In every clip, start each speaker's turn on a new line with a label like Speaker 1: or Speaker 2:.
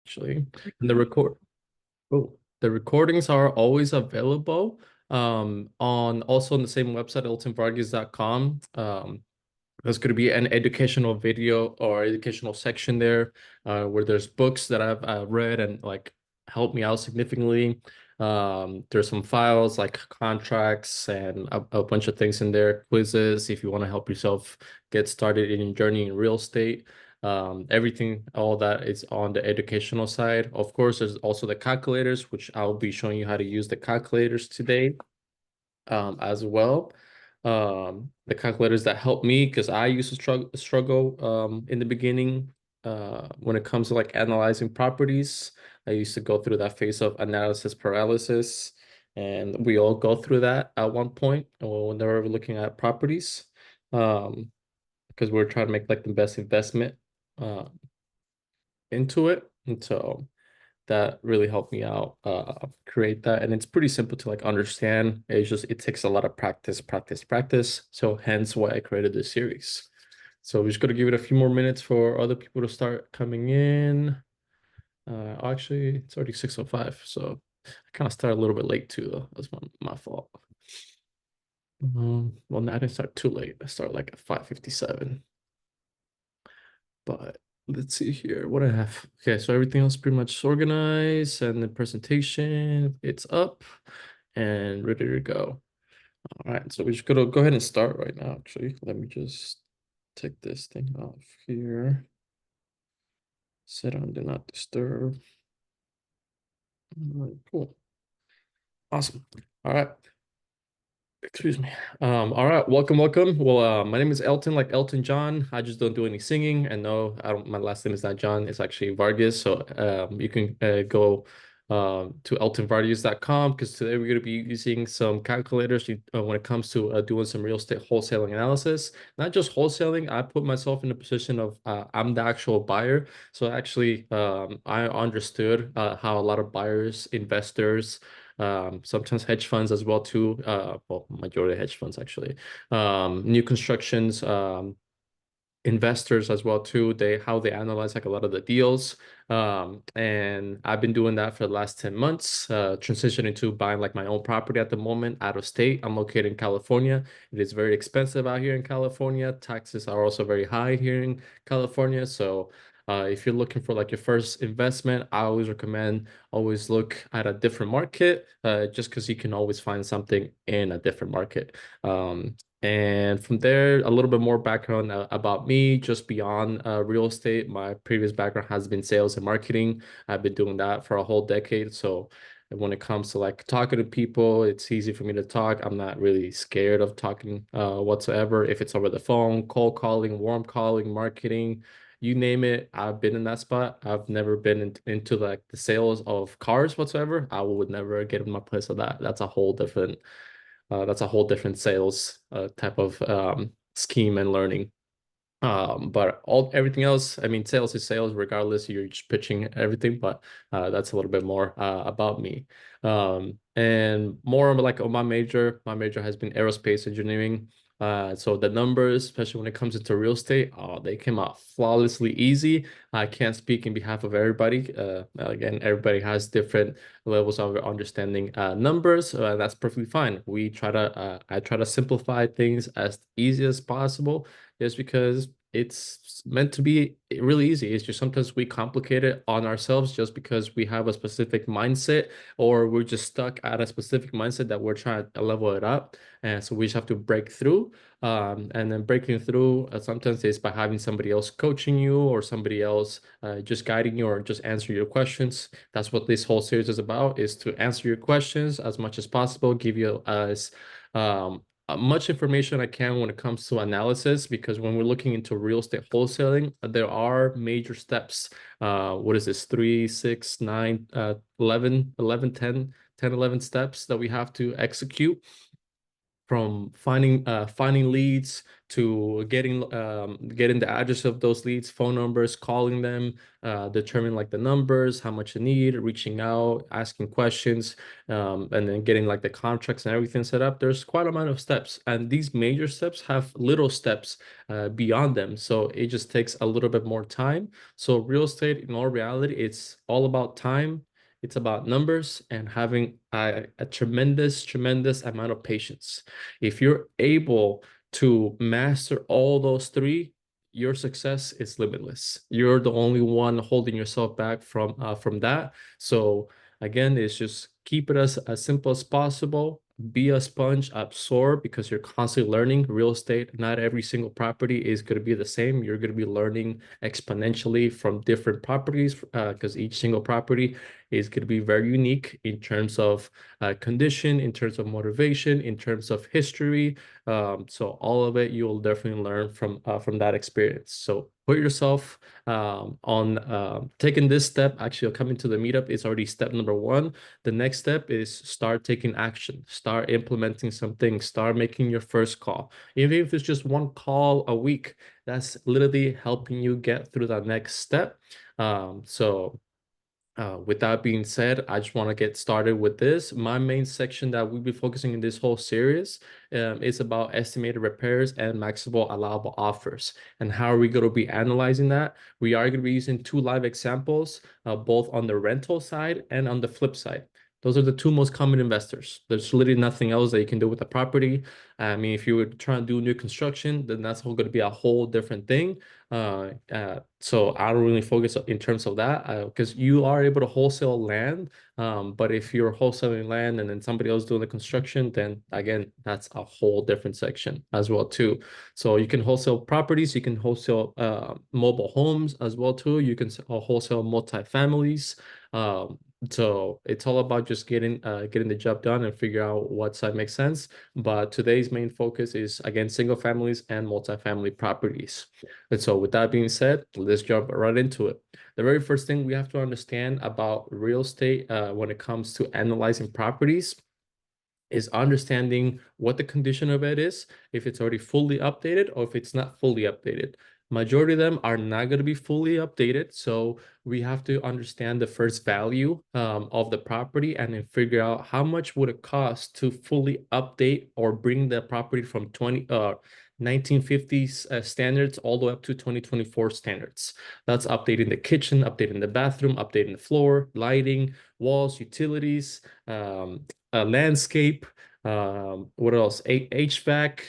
Speaker 1: actually. And the recordings are always available on also on the same website, eltonvargas.com. There's going to be an educational video or educational section there where there's books that I've read and like helped me out significantly. There's some files like contracts and a bunch of things in there, quizzes if you want to help yourself get started in your journey in real estate. Everything, all that is on the educational side. Of course, there's also the calculators, which I'll be showing you how to use the calculators today as well. The calculators that help me because I used to struggle in the beginning when it comes to like analyzing properties. I used to go through that phase of analysis paralysis, and we all go through that at one point whenever we're looking at properties, because we're trying to make like the best investment uh, into it. And so that really helped me out create that, and it's pretty simple to like understand. It's just it takes a lot of practice, so hence why I created this series. So we're just going to give it a few more minutes for other people to start coming in. Actually it's already 6:05, so I kind of started a little bit late too though. That's my fault. Well, no, I didn't start too late. I started like at 5:57. But let's see here what I have. Okay, so everything else pretty much organized, and the presentation, it's up and ready to go. All right, so we're just gonna go ahead and start right now. Actually, let me just take this thing off here. Set on do not disturb. All right, cool. Awesome. All right. Excuse me. All right, welcome. Well, my name is Elton, like Elton John. I just don't do any singing. And no, I don't, my last name is not John, it's actually Vargas. So you can go to eltonvargas.com because today we're going to be using some calculators when it comes to doing some real estate wholesaling analysis. Not just wholesaling, I put myself in a position of I'm the actual buyer. So actually, I understood how a lot of buyers, investors, sometimes hedge funds as well too. Well, majority hedge funds actually. New constructions, investors as well too. How they analyze like a lot of the deals. And I've been doing that for the last 10 months, transitioning to buying like my own property at the moment out of state. I'm located in California. It is very expensive out here in California. Taxes are also very high here in California. So if you're looking for like your first investment, I always recommend always look at a different market, just because you can always find something in a different market. And from there, a little bit more background about me, just beyond real estate. My previous background has been sales and marketing. I've been doing that for a whole decade. So when it comes to like talking to people, it's easy for me to talk. I'm not really scared of talking whatsoever. If it's over the phone, cold calling, warm calling, marketing, you name it, I've been in that spot. I've never been into like the sales of cars whatsoever. I would never get in my place of that. That's a whole different sales type of scheme and learning. But everything else, I mean, sales is sales, regardless. You're just pitching everything, but that's a little bit more about me. And more like on my major. My major has been aerospace engineering. So the numbers, especially when it comes into real estate, they came out flawlessly easy. I can't speak in behalf of everybody. Again, everybody has different levels of understanding numbers. That's perfectly fine. I try to simplify things as easy as possible is because it's meant to be really easy. It's just sometimes we complicate it on ourselves just because we have a specific mindset, or we're just stuck at a specific mindset that we're trying to level it up. And so we just have to break through. And then breaking through sometimes is by having somebody else coaching you, or somebody else just guiding you, or just answering your questions. That's what this whole series is about, is to answer your questions as much as possible, give you as much information I can when it comes to analysis, because when we're looking into real estate wholesaling, there are major steps. What is this? 3, 6, 9, 11, 11, 10, 10, 11 steps that we have to execute from finding leads to getting the address of those leads, phone numbers, calling them, determining like the numbers, how much you need, reaching out, asking questions, and then getting like the contracts and everything set up. There's quite a amount of steps, and these major steps have little steps beyond them. So it just takes a little bit more time. So real estate, in all reality, it's all about time. It's about numbers and having a tremendous amount of patience. If you're able to master all those three, your success is limitless. You're the only one holding yourself back from that. So again, it's just keep it as simple as possible. Be a sponge, absorb, because you're constantly learning. Real estate, not every single property is going to be the same. You're going to be learning exponentially from different properties because each single property is going to be very unique in terms of condition, in terms of motivation, in terms of history. So all of it, you will definitely learn from that experience. So put yourself on taking this step. Actually, coming to the meetup is already step number one. The next step is start taking action, start implementing some things, start making your first call. Even if it's just one call a week, that's literally helping you get through that next step. With that being said, I just want to get started with this. My main section that we'll be focusing in this whole series is about estimated repairs and maximum allowable offers. And how are we going to be analyzing that? We are going to be using two live examples, both on the rental side and on the flip side. Those are the two most common investors. There's literally nothing else that you can do with the property. I mean, if you were trying to do new construction, then that's going to be a whole different thing. So I don't really focus in terms of that because you are able to wholesale land. But if you're wholesaling land and then somebody else doing the construction, then again, that's a whole different section as well too. So you can wholesale properties, you can wholesale mobile homes as well too. You can wholesale multi-families. So it's all about just getting the job done and figure out what side makes sense. But today's main focus is again single families and multi-family properties. And so with that being said, let's jump right into it. The very first thing we have to understand about real estate when it comes to analyzing properties is understanding what the condition of it is, if it's already fully updated or if it's not fully updated. Majority of them are not going to be fully updated. So we have to understand the first value of the property and then figure out how much would it cost to fully update or bring the property from 1950s standards all the way up to 2024 standards. That's updating the kitchen, updating the bathroom, updating the floor, lighting, walls, utilities, landscape, what else? HVAC,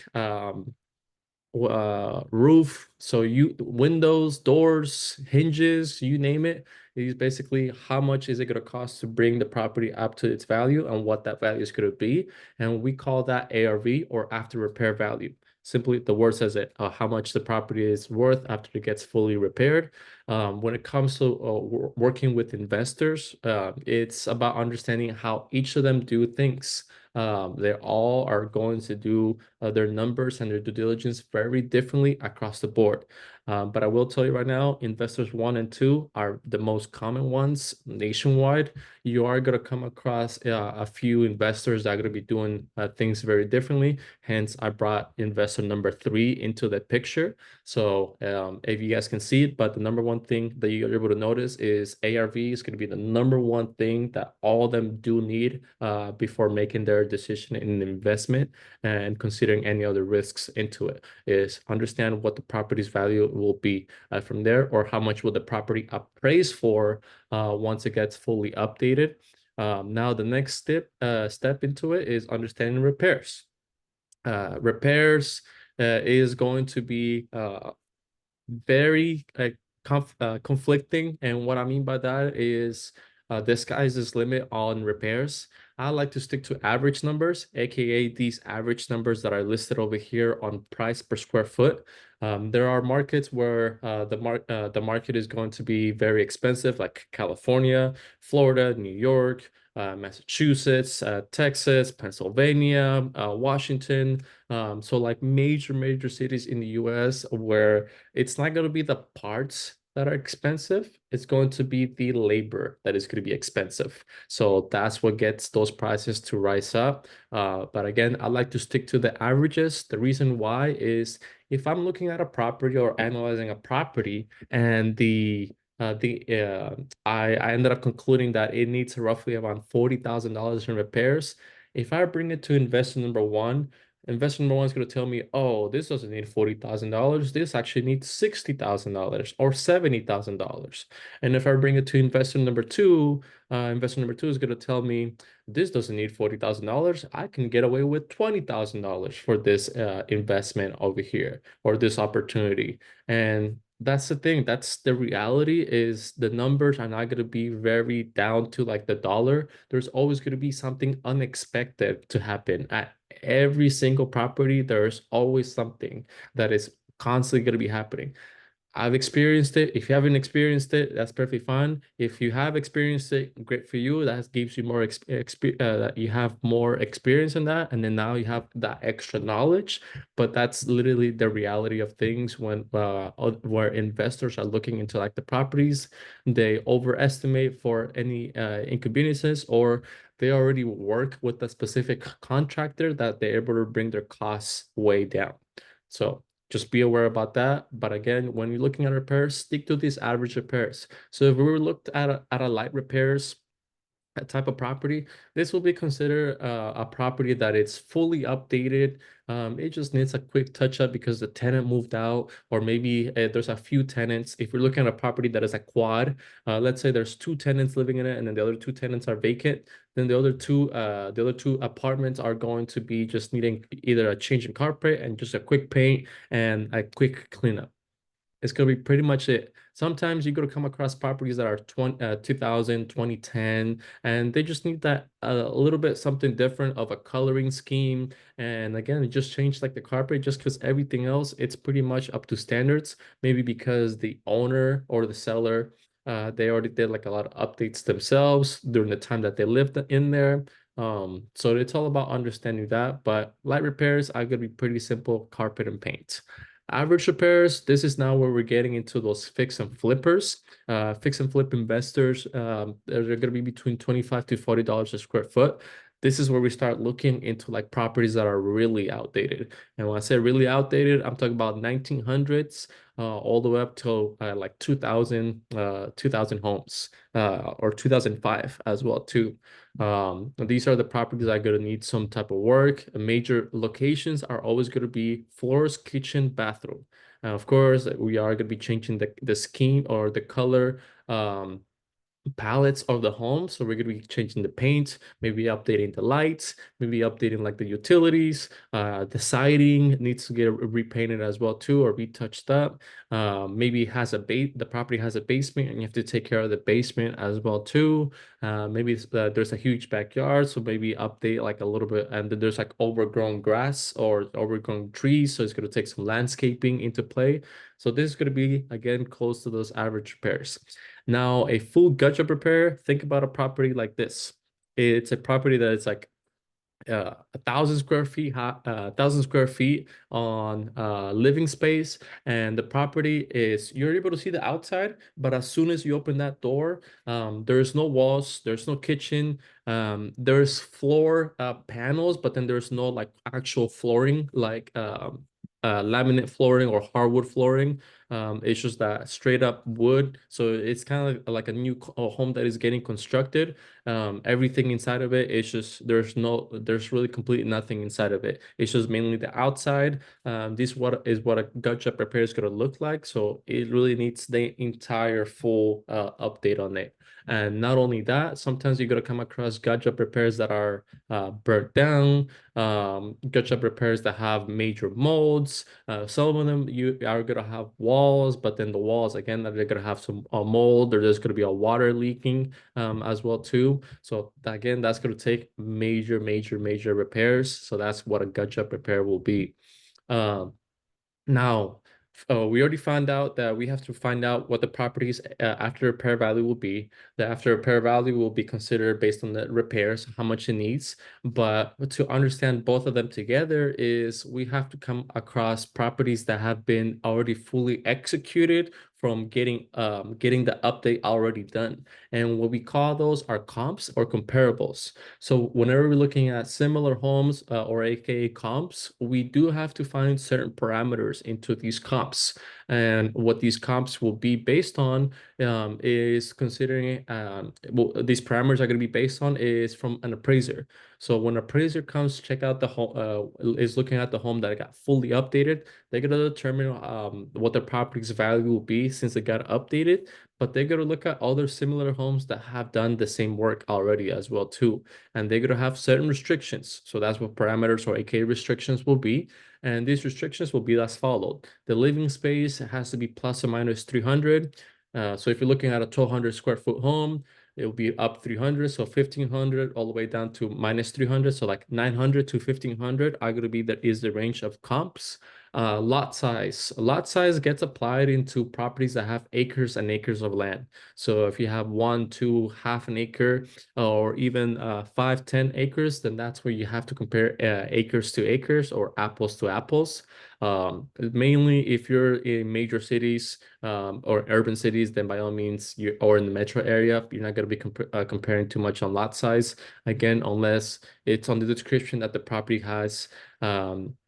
Speaker 1: roof. So you windows, doors, hinges, you name it. Is basically how much is it going to cost to bring the property up to its value and what that value is going to be. And we call that ARV or after repair value. Simply, the word says it, how much the property is worth after it gets fully repaired. When it comes to working with investors, it's about understanding how each of them do things. They all are going to do their numbers and their due diligence very differently across the board. But I will tell you right now, investors one and two are the most common ones nationwide. You are going to come across a few investors that are going to be doing things very differently. Hence, I brought investor number three into the picture. So if you guys can see it, but the number one thing that you're able to notice is ARV is going to be the number one thing that all of them do need before making their decision in an investment and considering any other risks into it, is understand what the property's value will be from there, or how much will the property appraise for once it gets fully updated. Now the next step into it is understanding repairs. Repairs is going to be very conflicting. And what I mean by that is the sky's this limit on repairs. I like to stick to average numbers, aka these average numbers that are listed over here on price per square foot. There are markets where the market is going to be very expensive, like California, Florida, New York, Massachusetts, Texas, Pennsylvania, Washington. So like major cities in the US where it's not going to be the parts that are expensive. It's going to be the labor that is going to be expensive. So that's what gets those prices to rise up. But again, I like to stick to the averages. The reason why is if I'm looking at a property or analyzing a property and I ended up concluding that it needs roughly around $40,000 in repairs. If I bring it to investor number one is going to tell me, oh, this doesn't need $40,000. This actually needs $60,000 or $70,000. And if I bring it to investor number two is going to tell me, this doesn't need $40,000. I can get away with $20,000 for this investment over here or this opportunity. And that's the thing. That's the reality is the numbers are not going to be very down to like the dollar. There's always going to be something unexpected to happen at every single property. There's always something that is constantly going to be happening. I've experienced it. If you haven't experienced it, that's perfectly fine. If you have experienced it, great for you. That gives you more you have more experience in that, and then now you have that extra knowledge. But that's literally the reality of things when where investors are looking into like the properties, they overestimate for any inconveniences, or they already work with a specific contractor that they're able to bring their costs way down. So just be aware about that. But again, when you're looking at repairs, stick to these average repairs. So if we were looked at a light repairs type of property, this will be considered a property that it's fully updated. It just needs a quick touch up because the tenant moved out, or maybe there's a few tenants. If you're looking at a property that is a quad, let's say there's two tenants living in it, and then the other two tenants are vacant, then the other two apartments are going to be just needing either a change in carpet and just a quick paint and a quick cleanup. It's going to be pretty much it. Sometimes you're going to come across properties that are 2000, 2010, and they just need that a little bit something different of a coloring scheme. And again, it just changed like the carpet just because everything else, it's pretty much up to standards. Maybe because the owner or the seller, they already did like a lot of updates themselves during the time that they lived in there. So it's all about understanding that. But light repairs are going to be pretty simple, carpet and paint. Average repairs, this is now where we're getting into those fix and flippers. Fix and flip investors, they're going to be between $25 to $40 a square foot. This is where we start looking into like properties that are really outdated. And when I say really outdated, I'm talking about 1900s all the way up to like 2000 homes or 2005 as well too. These are the properties that are going to need some type of work. Major locations are always going to be floors, kitchen, bathroom. Of course, we are going to be changing the scheme or the color palettes of the home. So we're going to be changing the paint, maybe updating the lights, maybe updating like the utilities. The siding needs to get repainted as well too, or retouched up. Maybe the property has a basement and you have to take care of the basement as well too. Maybe there's a huge backyard, so maybe update like a little bit, and then there's like overgrown grass or overgrown trees, so it's going to take some landscaping into play. So this is going to be again close to those average repairs. Now, a full gut job repair, think about a property like this. It's a property that is like 1,000 square feet, 1,000 square feet on living space, and the property is you're able to see the outside, but as soon as you open that door, there's no walls, there's no kitchen, there's floor panels, but then there's no like actual flooring, like laminate flooring or hardwood flooring. It's just that straight up wood. So it's kind of like a new home that is getting constructed. Everything inside of it is just there's really completely nothing inside of it. It's just mainly the outside. This what is what a gut job repair is going to look like. So it really needs the entire full update on it. And not only that, sometimes you're going to come across gut job repairs that are burnt down, gut job repairs that have major molds. Some of them you are going to have walls, but then the walls again they're going to have some mold. There's going to be a water leaking as well too. So again, that's going to take major repairs. So that's what a gut job repair will be. Um, Now, we already found out that we have to find out what the property's after repair value will be. The after repair value will be considered based on the repairs, how much it needs. But to understand both of them together is we have to come across properties that have been already fully executed from getting the update already done. And what we call those are comps or comparables. So whenever we're looking at similar homes or aka comps, we do have to find certain parameters into these comps. And what these comps will be based on is considering well, these parameters are going to be based on is from an appraiser. So when an appraiser comes check out the home, is looking at the home that got fully updated, they're going to determine what the property's value will be since it got updated. But they're going to look at other similar homes that have done the same work already as well too, and they're going to have certain restrictions. So that's what parameters or aka restrictions will be. And these restrictions will be as followed. The living space has to be plus or minus 300. So if you're looking at a 1,200 square foot home, it will be up 300, so 1,500 all the way down to minus 300. So like 900 to 1,500 are going to be that is the range of comps. Lot size. Lot size gets applied into properties that have acres and acres of land. So if you have one, two, half an acre, or even 5, 10 acres, then that's where you have to compare acres to acres or apples to apples. Mainly if you're in major cities or urban cities, then by all means, or in the metro area, you're not going to be comparing too much on lot size. Again, unless it's on the description that the property has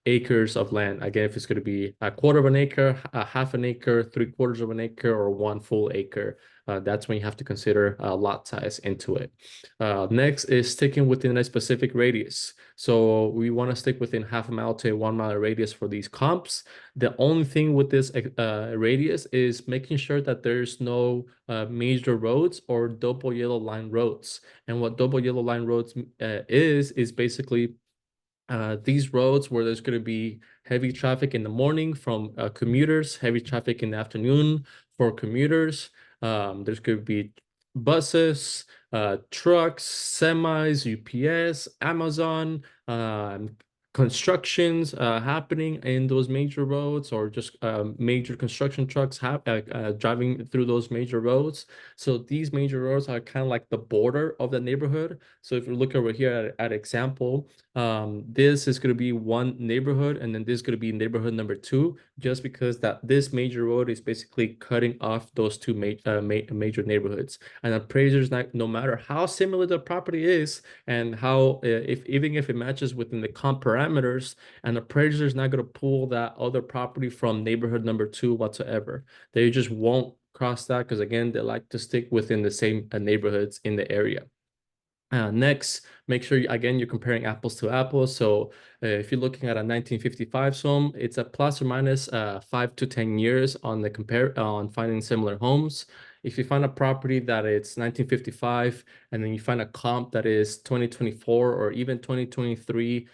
Speaker 1: acres of land. Again, if it's going to be a quarter of an acre, a half an acre, 3/4 of an acre, or one full acre, that's when you have to consider lot size into it. Next is sticking within a specific radius. So we want to stick within half a mile to a 1 mile radius for these comps. The only thing with this radius is making sure that there's no major roads or double yellow line roads. And what double yellow line roads is basically these roads where there's going to be heavy traffic in the morning from commuters, heavy traffic in the afternoon for commuters. There's going to be buses, trucks, semis, UPS, Amazon, constructions happening in those major roads, or just major construction trucks driving through those major roads. So these major roads are kind of like the border of the neighborhood. So if you look over here at example, this is going to be one neighborhood, and then this is going to be neighborhood number two, just because that this major road is basically cutting off those two major neighborhoods. And appraisers, no matter how similar the property is and how if even if it matches within the comp parameters, an appraiser is not going to pull that other property from neighborhood number two whatsoever. They just won't cross that because again, they like to stick within the same neighborhoods in the area. Next, make sure again you're comparing apples to apples. So if you're looking at a 1955 home, it's a plus or minus 5 to 10 years on the compare on finding similar homes. If you find a property that it's 1955 and then you find a comp that is 2024 or even 2023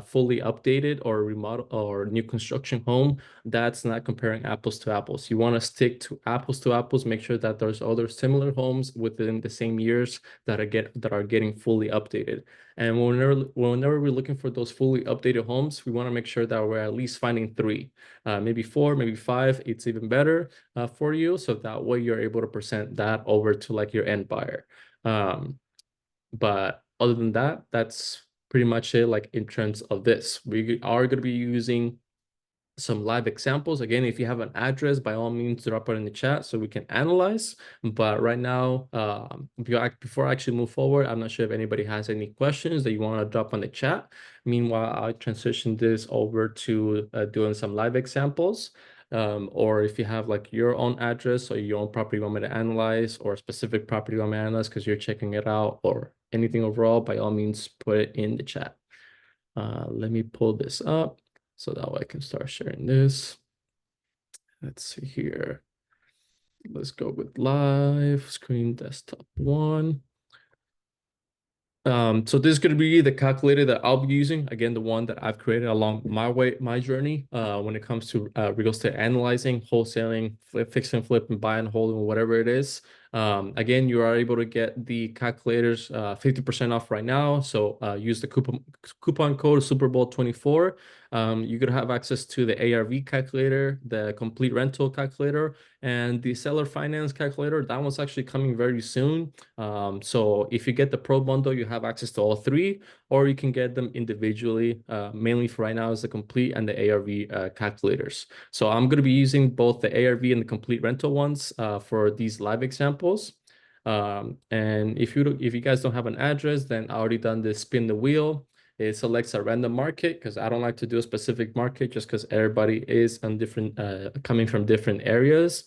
Speaker 1: fully updated or remodel or new construction home, that's not comparing apples to apples. You want to stick to apples, make sure that there's other similar homes within the same years that are getting fully updated. And whenever we're looking for those fully updated homes, we want to make sure that we're at least finding three, maybe four, maybe five. It's even better for you, so that way you're able to present that over to like your end buyer. But other than that, that's pretty much it. Like in terms of this, we are going to be using some live examples. Again, if you have an address, by all means, drop it in the chat so we can analyze. But right now, before I actually move forward, I'm not sure if anybody has any questions that you want to drop on the chat. Meanwhile, I transition this over to doing some live examples. Or if you have like your own address or your own property you want me to analyze, or a specific property you want me to analyze because you're checking it out, or anything overall, by all means, put it in the chat. Let me pull this up so that way I can start sharing this. Let's see here. Let's go with live screen desktop one. So this is going to be the calculator that I'll be using. Again, the one that I've created along my journey when it comes to real estate analyzing, wholesaling, fix and flip, and buy and hold, and whatever it is. Again, you are able to get the calculators 50% off right now. So use the coupon code Super Bowl 24. You could have access to the ARV calculator, the complete rental calculator, and the seller finance calculator. That one's actually coming very soon. So if you get the pro bundle, you have access to all three, or you can get them individually. Mainly for right now is the complete and the ARV calculators. So I'm going to be using both the ARV and the complete rental ones for these live examples. And if you guys don't have an address, then I already done this spin the wheel. It selects a random market because I don't like to do a specific market just because everybody is on different coming from different areas.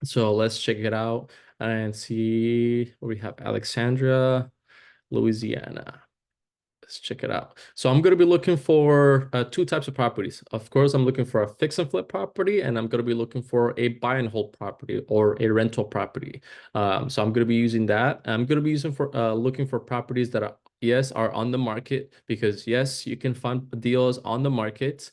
Speaker 1: So let's check it out and see where we have Alexandria, Louisiana. Let's check it out. So I'm going to be looking for two types of properties. Of course, I'm looking for a fix and flip property, and I'm going to be looking for a buy and hold property or a rental property. So I'm going to be using that. I'm going to be using for looking for properties that are yes are on the market because yes, you can find deals on the market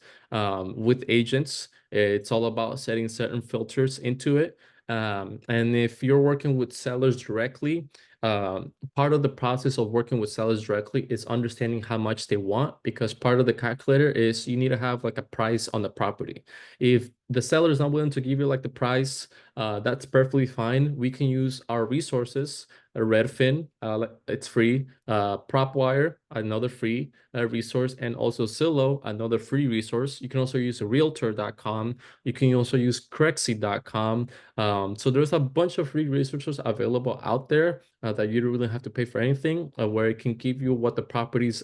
Speaker 1: with agents. It's all about setting certain filters into it. And if you're working with sellers directly, part of the process of working with sellers directly is understanding how much they want because part of the calculator is you need to have like a price on the property. If the seller is not willing to give you like the price, that's perfectly fine. We can use our resources, Redfin, it's free, PropWire, another free resource, and also Zillow, another free resource. You can also use realtor.com. You can also use Crexy.com. So there's a bunch of free resources available out there that you don't really have to pay for anything, where it can give you what the property's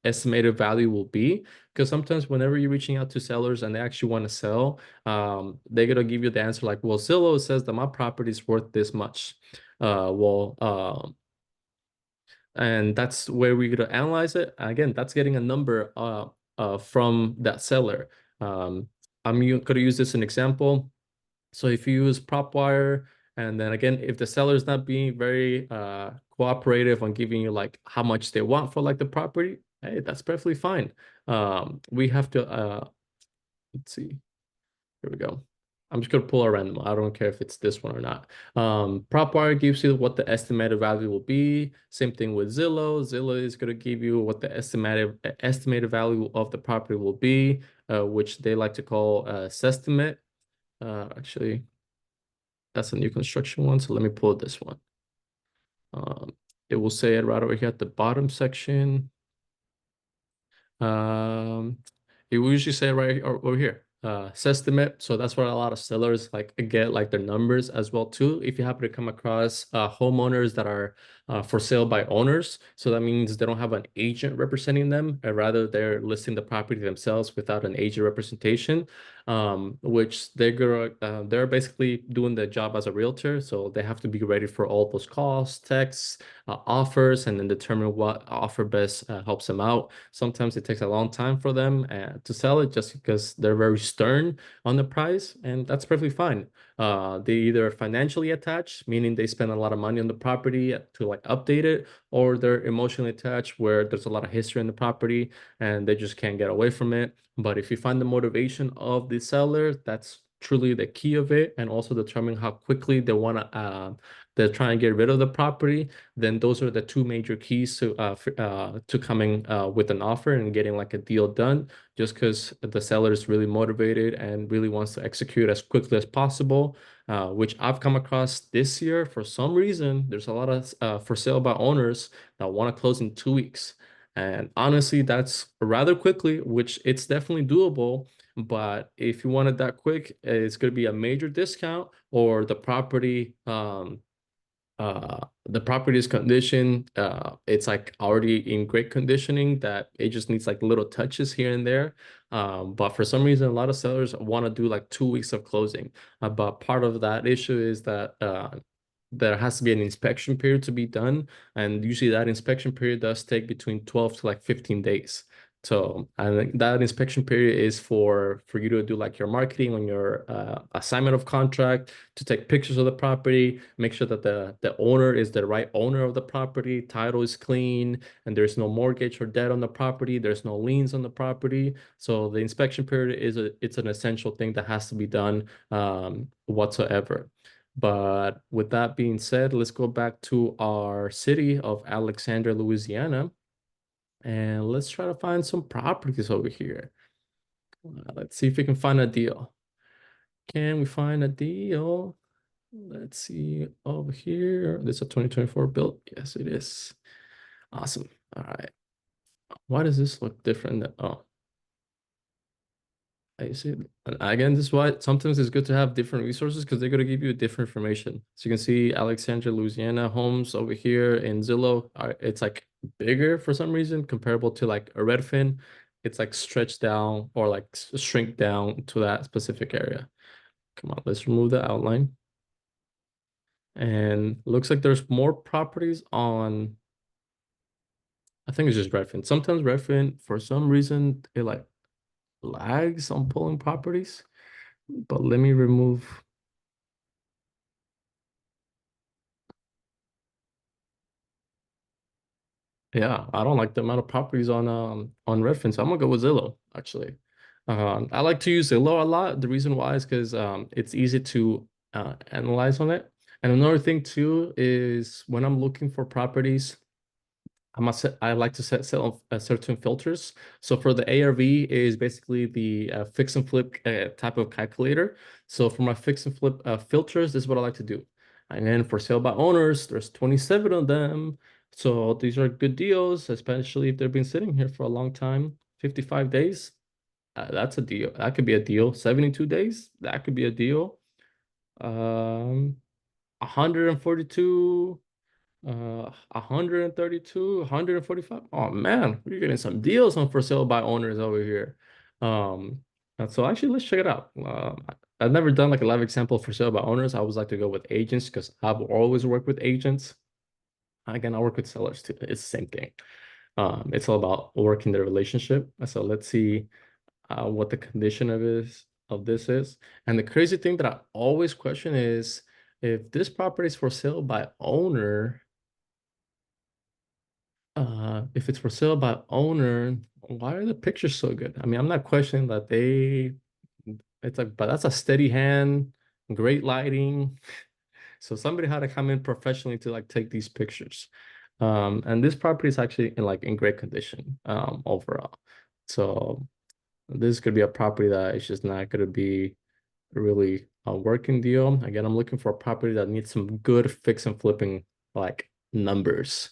Speaker 1: estimated value will be. Because sometimes whenever you're reaching out to sellers and they actually want to sell, they're gonna give you the answer like, well, Zillow says that my property is worth this much. And that's where we're gonna analyze it. Again, that's getting a number from that seller. I'm gonna use this as an example. So if you use PropWire, and then again, if the seller is not being very cooperative on giving you like how much they want for like the property, hey, that's perfectly fine. We have to let's see. Here we go. I'm just gonna pull a random. I don't care if it's this one or not. PropWire gives you what the estimated value will be. Same thing with Zillow. Zillow is gonna give you what the estimated value of the property will be, which they like to call Sestimate. Actually, that's a new construction one. So let me pull this one. It will say it right over here at the bottom section. Um, it will usually say right over here, Sestimate. So that's what a lot of sellers like get like their numbers as well too. If you happen to come across homeowners that are for sale by owners, so that means they don't have an agent representing them, or rather they're listing the property themselves without an agent representation, which they're basically doing the job as a realtor. So they have to be ready for all those calls, texts, offers, and then determine what offer best helps them out. Sometimes it takes a long time for them to sell it just because they're very stern on the price, and that's perfectly fine. They either financially attached, meaning they spend a lot of money on the property to like update it, or they're emotionally attached where there's a lot of history in the property and they just can't get away from it. But if you find the motivation of the seller, that's truly the key of it, and also determine how quickly they want to they're trying to get rid of the property, then those are the two major keys to coming with an offer and getting like a deal done. Just because the seller is really motivated and really wants to execute as quickly as possible, which I've come across this year. For some reason, there's a lot of for sale by owners that want to close in 2 weeks. And honestly, that's rather quickly, which it's definitely doable. But if you want it that quick, it's going to be a major discount, or the property is conditioned. It's like already in great conditioning that it just needs like little touches here and there. But for some reason, a lot of sellers want to do like 2 weeks of closing. But part of that issue is that there has to be an inspection period to be done, and usually that inspection period does take between 12 to like 15 days. So I think that inspection period is for you to do like your marketing on your assignment of contract, to take pictures of the property, make sure that the owner is the right owner of the property, title is clean, and there's no mortgage or debt on the property, there's no liens on the property. So the inspection period it's an essential thing that has to be done whatsoever. But with that being said, let's go back to our city of Alexandria, Louisiana, and let's try to find some properties over here. Let's see if we can find a deal. Can we find a deal? Let's see over here. This is a 2024 build. Yes, it is. Awesome. All right. Why does this look different? Oh, I see. And again, this is why sometimes it's good to have different resources because they're going to give you different information. So you can see Alexandria, Louisiana homes over here in Zillow. It's like bigger for some reason, comparable to like a Redfin. It's like stretched down or like shrink down to that specific area. Come on, let's remove the outline. And looks like there's more properties on, I think it's just Redfin. Sometimes Redfin, for some reason, it like lags on pulling properties. But let me remove. Yeah, I don't like the amount of properties on Redfin, so I'm gonna go with Zillow actually. I like to use Zillow a lot. The reason why is because it's easy to analyze on it. And another thing too is when I'm looking for properties. I like to set certain filters. So for the ARV is basically the fix and flip type of calculator. So for my fix and flip filters, this is what I like to do. And then for sale by owners, there's 27 of them. So these are good deals, especially if they've been sitting here for a long time. 55 days, that's a deal. That could be a deal. 72 days, that could be a deal. 142. 132, 145. Oh man, we're getting some deals on for sale by owners over here. And so actually let's check it out. I've never done like a live example for sale by owners. I always like to go with agents because I've always worked with agents. Again, I work with sellers too. It's the same thing. It's all about working the relationship. So let's see what the condition of this is. And the crazy thing that I always question is if this property is for sale by owner. If it's for sale by owner, why are the pictures so good? I mean, I'm not questioning that it's like, but that's a steady hand, great lighting. So somebody had to come in professionally to like take these pictures. And this property is actually in great condition, overall. So this could be a property that is just not going to be really a working deal. Again, I'm looking for a property that needs some good fix and flipping like numbers.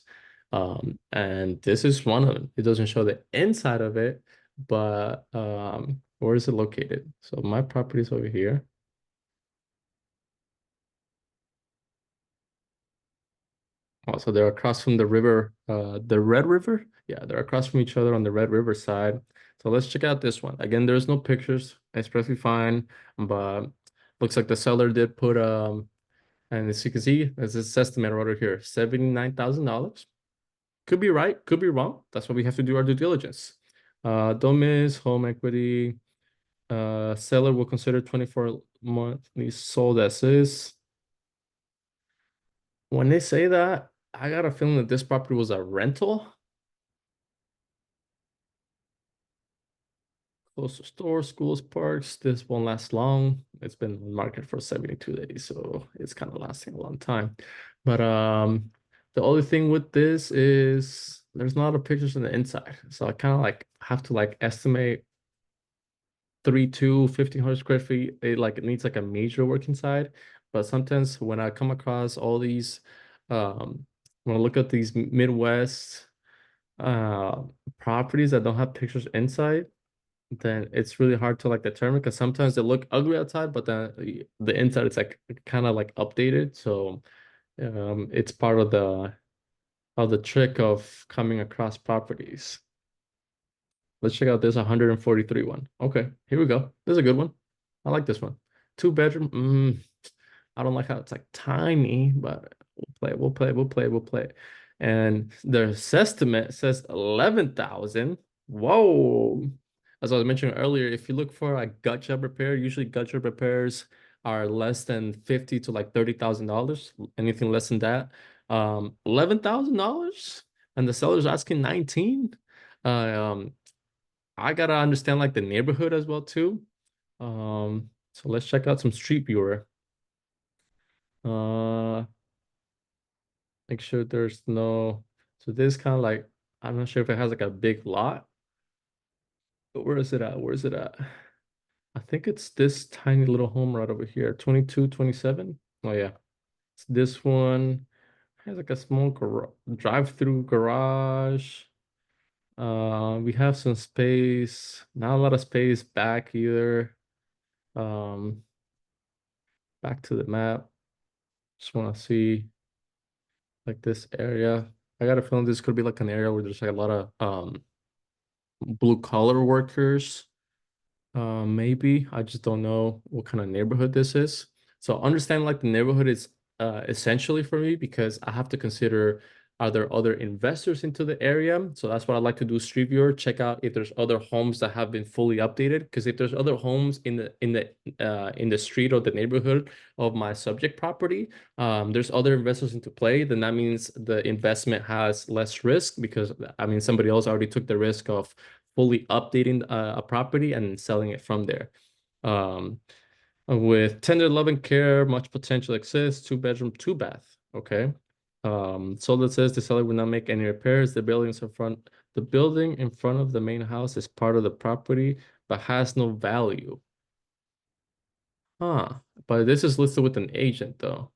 Speaker 1: And this is one of them. It doesn't show the inside of it, but where is it located? So my property is over here. Also, they're across from the river, the Red River. Yeah, they're across from each other on the Red River side. So let's check out this one. Again, there's no pictures. It's perfectly fine, but looks like the seller did put and as you can see, there's this estimate right over here, $79,000. Could be right, could be wrong. That's why we have to do our due diligence. Don't miss home equity. Seller will consider 24 monthly sold as is. When they say that, I got a feeling that this property was a rental. Close to stores, schools, parks. This won't last long. It's been on market for 72 days, so it's kind of lasting a long time. But the only thing with this is there's not a lot of pictures on the inside. So I kind of like have to like estimate 1,500 square feet. It needs like a major work inside. But sometimes when I come across all these when I look at these Midwest uh properties that don't have pictures inside, then it's really hard to like determine because sometimes they look ugly outside, but then the inside it's like kind of like updated. So it's part of the trick of coming across properties. Let's check out this 143 one. Okay, here we go. This is a good one. I like this one. Two bedroom. I don't like how it's like tiny, but we'll play. And their estimate says 11,000. Whoa. As I was mentioning earlier, if you look for a gut job repair, usually gut job repairs are less than 50 to like $30,000. Anything less than that. $11,000 and the seller's asking 19. Uh, um, I gotta understand like the neighborhood as well too. So let's check out some Street Viewer. Uh, make sure there's no. So this kind of like I'm not sure if it has like a big lot, but where is it at? Where is it at? I think it's this tiny little home right over here, 2227. Oh yeah, it's this one. Has like a small drive-through garage. We have some space, not a lot of space back either. Um, back to the map. Just want to see like this area. I got a feeling this could be like an area where there's like a lot of blue collar workers. Maybe I just don't know what kind of neighborhood this is. So understand like the neighborhood is essentially for me because I have to consider are there other investors into the area? So that's what I like to do street viewer, check out if there's other homes that have been fully updated. Because if there's other homes in the street or the neighborhood of my subject property, there's other investors into play, then that means the investment has less risk because I mean somebody else already took the risk of fully updating a property and selling it from there. Um, with tender love and care, much potential exists, two bedroom, two bath. Okay. So that says the seller will not make any repairs. The building in front of the main house is part of the property, but has no value. Huh. But this is listed with an agent though.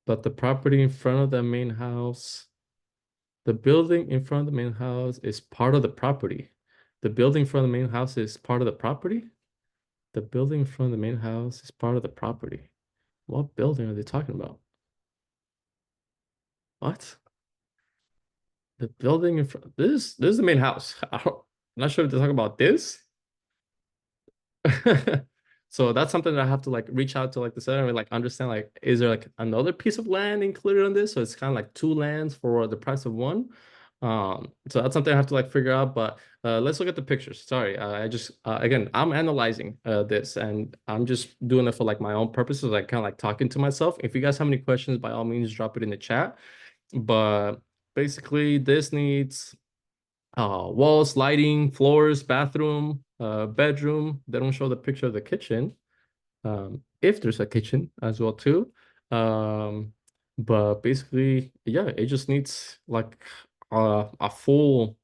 Speaker 1: But the property in front of the main house, the building in front of the main house is part of the property. The building in front of the main house is part of the property? The building in front of the main house is part of the property. What building are they talking about? What? The building in front. This is the main house. I'm not sure if they're talking about this. So that's something that I have to like reach out to like the seller and like understand like is there like another piece of land included on this? So it's kind of like two lands for the price of one. So that's something I have to like figure out. But let's look at the pictures. Sorry, I just again I'm analyzing this and I'm just doing it for like my own purposes, like kind of like talking to myself. If you guys have any questions, by all means drop it in the chat. But basically, this needs walls, lighting, floors, bathroom, bedroom. They don't show the picture of the kitchen. If there's a kitchen as well too. Um, but basically, yeah, it just needs like a full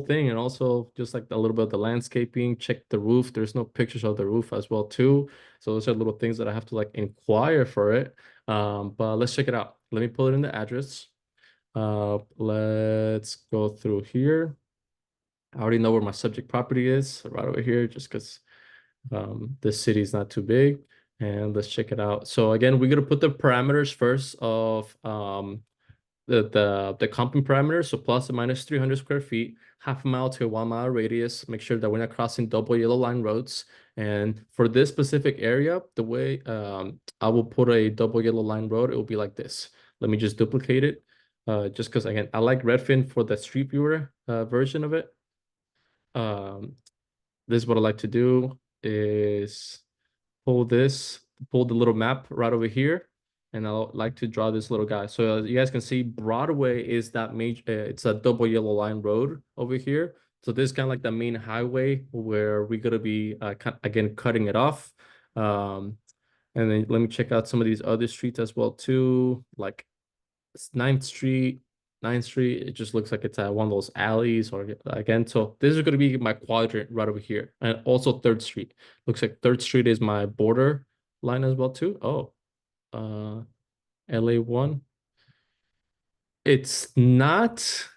Speaker 1: thing, and also just like a little bit of the landscaping. Check the roof. There's no pictures of the roof as well too. So those are little things that I have to like inquire for it. But let's check it out. Let me pull it in the address. Let's go through here. I already know where my subject property is, right over here, just because this city is not too big. And let's check it out. So again, we're gonna put the parameters first of the comping parameters. So plus or minus 300 square feet, half a mile to a 1 mile radius. Make sure that we're not crossing double yellow line roads. And for this specific area, the way I will put a double yellow line road, it will be like this. Let me just duplicate it. Just because again, I like Redfin for the street viewer version of it. Um, this is what I like to do is pull this, pull the little map right over here, and I'll like to draw this little guy. So as you guys can see, Broadway is that major, it's a double yellow line road over here. So this is kind of like the main highway where we're gonna be again cutting it off. Um, and then let me check out some of these other streets as well too, like Ninth Street. Ninth Street, it just looks like it's at one of those alleys or again. So this is going to be my quadrant right over here. And also Third Street. Looks like Third Street is my border line as well too. Oh, uh, LA1. It's not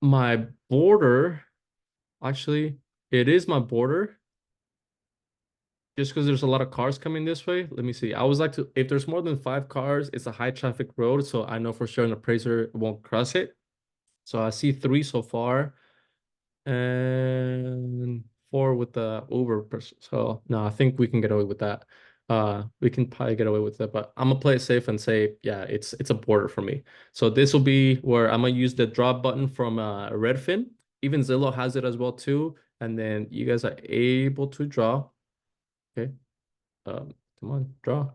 Speaker 1: my border. Actually, it is my border just because there's a lot of cars coming this way. Let me see. I always like to, if there's more than 5 cars, it's a high traffic road. So I know for sure an appraiser won't cross it. So I see three so far and four with the Uber person. So no, I think we can get away with that. We can probably get away with it, but I'm gonna play it safe and say, yeah, it's a border for me. So this will be where I'm gonna use the drop button from Redfin. Even Zillow has it as well too. And then you guys are able to draw. Okay. Come on, draw,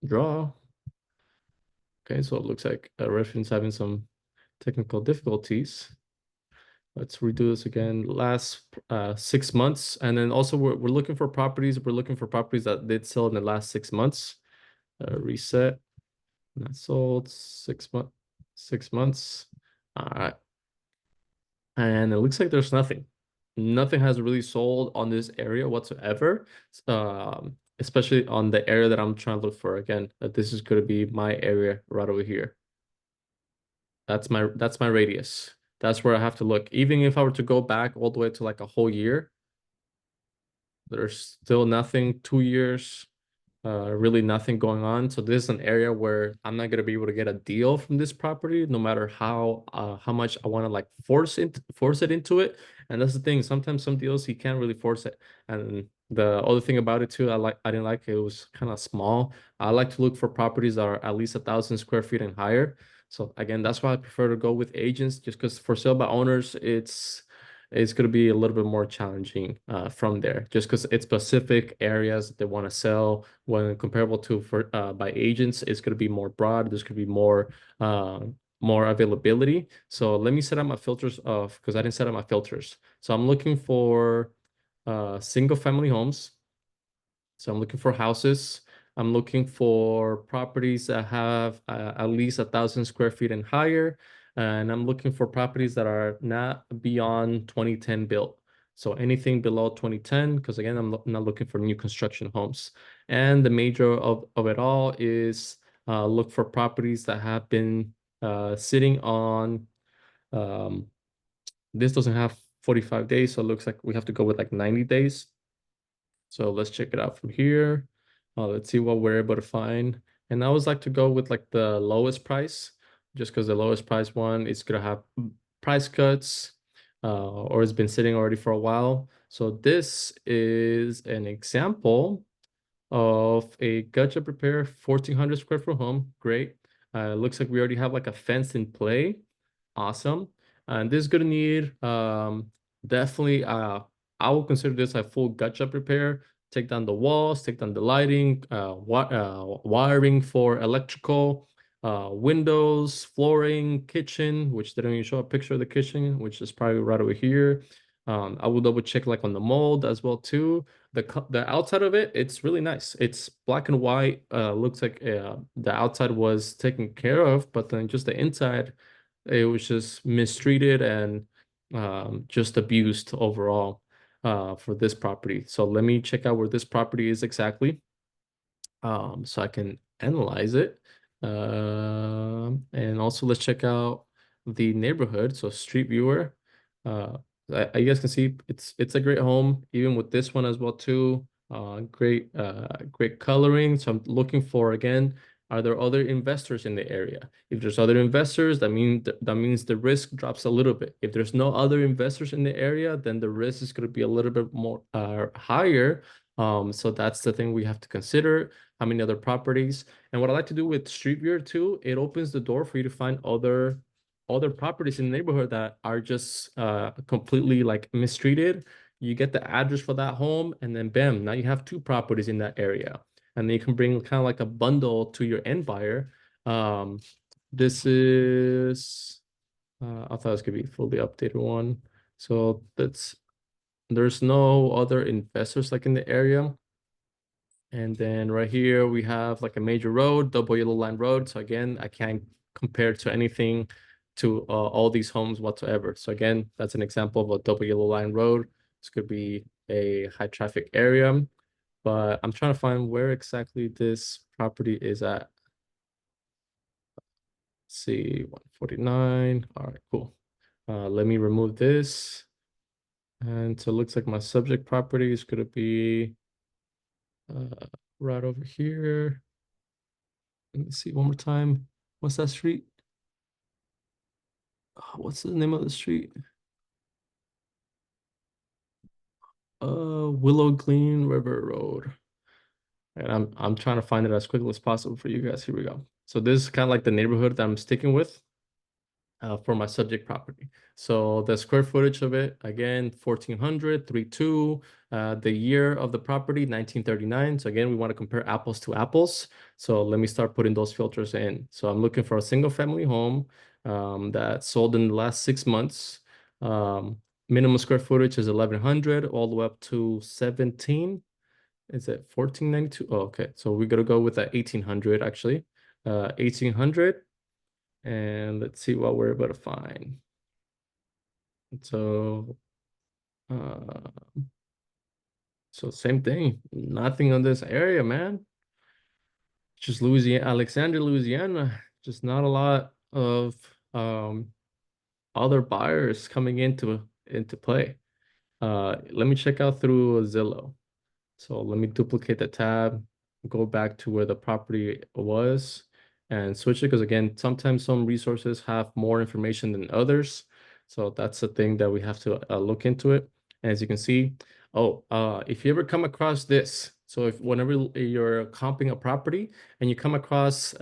Speaker 1: draw. Okay, so it looks like Redfin's having some technical difficulties. Let's redo this again. Last 6 months. And then also we're looking for properties. We're looking for properties that did sell in the last 6 months. Reset. Not sold 6 months. 6 months. All right. And it looks like there's nothing. Nothing has really sold on this area whatsoever. Especially on the area that I'm trying to look for. Again, this is going to be my area right over here. That's my radius. That's where I have to look. Even if I were to go back all the way to like a whole year, there's still nothing. 2 years, really nothing going on. So this is an area where I'm not gonna be able to get a deal from this property, no matter how much I want to like force it into it. And that's the thing. Sometimes some deals you can't really force it. And the other thing about it too, I didn't like it was kind of small. I like to look for properties that are at least 1,000 square feet and higher. So again, that's why I prefer to go with agents, just because for sale by owners, it's going to be a little bit more challenging from there, just because it's specific areas that they want to sell. When comparable to for by agents, it's going to be more broad. There's going to be uh, more availability. So let me set up my filters of because I didn't set up my filters. So I'm looking for single family homes. So I'm looking for houses. I'm looking for properties that have at least 1,000 square feet and higher. And I'm looking for properties that are not beyond 2010 built. So anything below 2010, because again, I'm not looking for new construction homes. And the major of it all is look for properties that have been sitting on, um, this doesn't have 45 days, so it looks like we have to go with like 90 days. So let's check it out from here. Let's see what we're able to find. And I always like to go with like the lowest price, just because the lowest price one is gonna have price cuts, or it's been sitting already for a while. So this is an example of a gotcha prepare 1,400 square foot home. Great. Looks like we already have like a fence in play. Awesome. And this is gonna need definitely I will consider this a full gut job repair. Take down the walls, take down the lighting, wiring for electrical, windows, flooring, kitchen, which they don't even show a picture of the kitchen, which is probably right over here. I will double check like on the mold as well too. The outside of it, it's really nice. It's black and white. Looks like the outside was taken care of, but then just the inside, it was just mistreated and just abused overall for this property. So let me check out where this property is exactly, so I can analyze it. And also let's check out the neighborhood. So street viewer. Uh, you guys can see it's a great home, even with this one as well too. Great coloring. So I'm looking for again, are there other investors in the area? If there's other investors, that means the risk drops a little bit. If there's no other investors in the area, then the risk is going to be a little bit more higher. So that's the thing we have to consider. How many other properties? And what I like to do with Street Viewer too, it opens the door for you to find other properties in the neighborhood that are just completely like mistreated. You get the address for that home, and then bam, now you have two properties in that area. And then you can bring kind of like a bundle to your end buyer. Um, this is I thought this could be fully updated one. So there's no other investors like in the area. And then right here we have like a major road, double yellow line road. So again, I can't compare to anything to all these homes whatsoever. So again, that's an example of a double yellow line road. This could be a high traffic area, but I'm trying to find where exactly this property is at. Let's see, 149. All right, cool. Let me remove this. And so it looks like my subject property is going to be uh, right over here. Let me see one more time. What's that street? What's the name of the street? Willow Green River Road. And I'm trying to find it as quickly as possible for you guys. Here we go. So this is kind of like the neighborhood that I'm sticking with for my subject property. So the square footage of it, again, 1,400, 3.2. The year of the property, 1939. So again, we want to compare apples to apples. So let me start putting those filters in. So I'm looking for a single family home that sold in the last 6 months. Minimum square footage is 1100 all the way up to 17. Is it 1492? Oh, okay. So we gotta go with that 1800 actually. 1800. And let's see what we're able to find. So uh so same thing. Nothing on this area, man. Just Louisiana, Alexandria, Louisiana. Just not a lot of other buyers coming into play. Let me check out through Zillow. So let me duplicate the tab, go back to where the property was and switch it because again, sometimes some resources have more information than others. So that's the thing that we have to look into it. And as you can see, if you ever come across this, so if whenever you're comping a property and you come across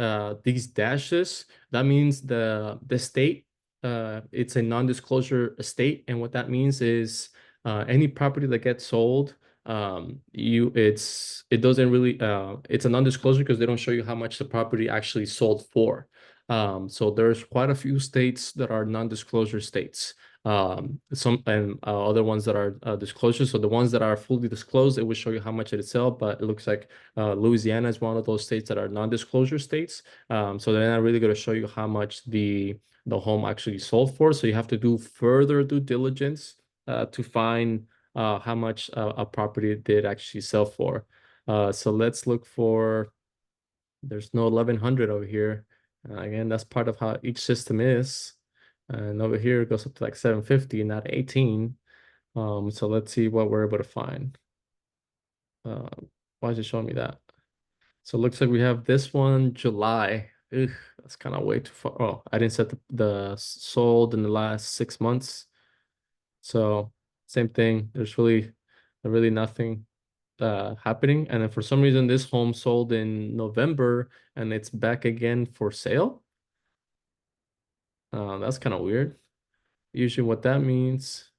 Speaker 1: these dashes, that means the state, it's a non-disclosure estate. And what that means is any property that gets sold, it doesn't really it's a non-disclosure because they don't show you how much the property actually sold for. So there's quite a few states that are non-disclosure states, some and other ones that are disclosure. So the ones that are fully disclosed, it will show you how much it is sell, but it looks like Louisiana is one of those states that are non-disclosure states. So they're not really going to show you how much the home actually sold for, so you have to do further due diligence to find how much a property did actually sell for. So let's look for, there's no 1100 over here. Again, that's part of how each system is. And over here it goes up to like 750, not 18. So let's see what we're able to find. Uh, why is it showing me that? So it looks like we have this one, July. Ugh, that's kind of way too far. Oh, I didn't set the sold in the last 6 months. So same thing. There's really nothing happening. And then for some reason, this home sold in November and it's back again for sale. That's kind of weird. Usually what that means.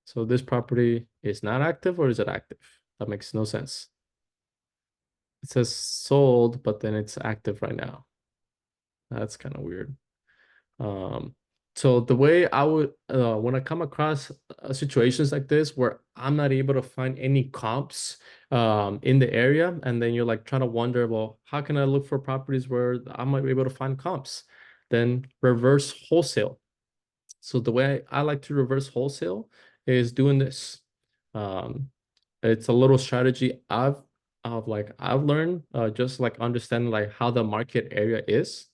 Speaker 1: So this property is not active or is it active? That makes no sense. It says sold, but then it's active right now. That's kind of weird. Um, so the way I would, when I come across situations like this where I'm not able to find any comps in the area, and then you're like trying to wonder, well, how can I look for properties where I might be able to find comps? Then reverse wholesale. So the way I like to reverse wholesale is doing this. Um, it's a little strategy I've learned just like understanding like how the market area is.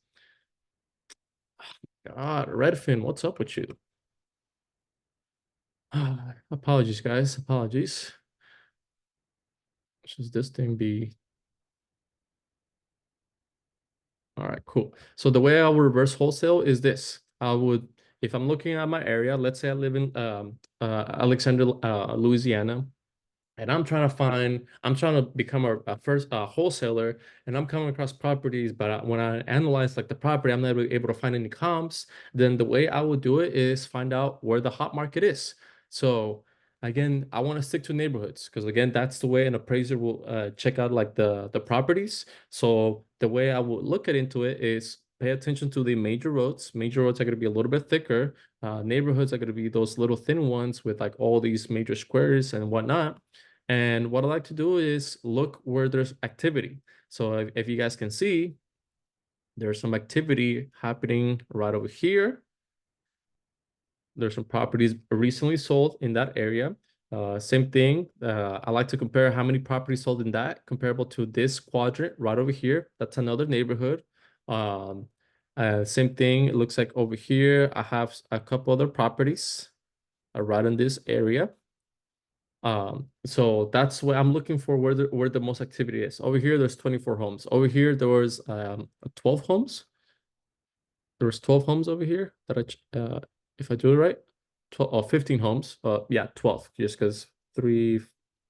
Speaker 1: God, Redfin, what's up with you? Apologies, guys. Apologies. Should this thing be? All right, cool. So the way I would reverse wholesale is this. I would, if I'm looking at my area, let's say I live in Alexandria, Louisiana, and I'm trying to become a first wholesaler, and I'm coming across properties, but when I analyze like the property, I'm not really able to find any comps. Then the way I would do it is find out where the hot market is. So again, I want to stick to neighborhoods because again, that's the way an appraiser will check out like the properties. So the way I would look at into it is pay attention to the major roads. Major roads are going to be a little bit thicker. Neighborhoods are going to be those little thin ones with like all these major squares and whatnot. And what I like to do is look where there's activity. So if you guys can see, there's some activity happening right over here. There's some properties recently sold in that area. Same thing. I like to compare how many properties sold in that comparable to this quadrant right over here. That's another neighborhood. Um, Same thing. It looks like over here, I have a couple other properties right in this area. So that's what I'm looking for where the most activity is. Over here, there's 24 homes. Over here, there was 12 homes. There was 12 homes over here that if I do it right, 12 or 15 homes. Yeah, 12, just because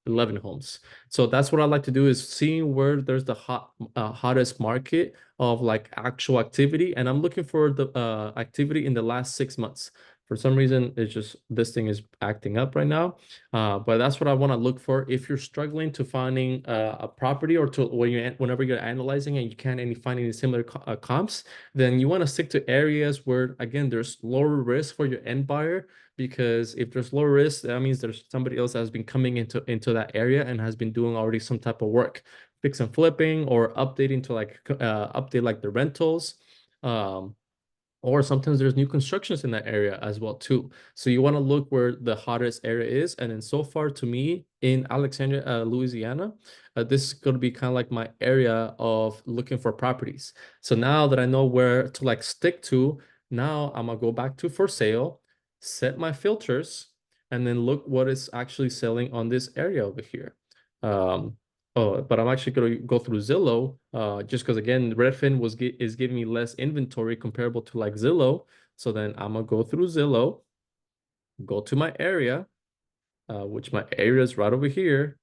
Speaker 1: 11 homes. So that's what I like to do is seeing where there's the hottest market of like actual activity. And I'm looking for the activity in the last 6 months. For some reason, it's just this thing is acting up right now. But that's what I want to look for. If you're struggling to finding a property or to whenever you're analyzing and you can't find any similar comps, then you want to stick to areas where, again, there's lower risk for your end buyer because if there's low risk, that means there's somebody else that has been coming into that area and has been doing already some type of work, fix and flipping or updating to like update like the rentals. Um, or sometimes there's new constructions in that area as well too. So you want to look where the hottest area is. And then so far to me in Alexandria, Louisiana, this is going to be kind of like my area of looking for properties. So now that I know where to like stick to, now I'm gonna go back to for sale, set my filters, and then look what is actually selling on this area over here. Um, Oh, but I'm actually going to go through Zillow, just because again, Redfin is giving me less inventory comparable to like Zillow. So then I'm gonna go through Zillow, go to my area, which my area is right over here.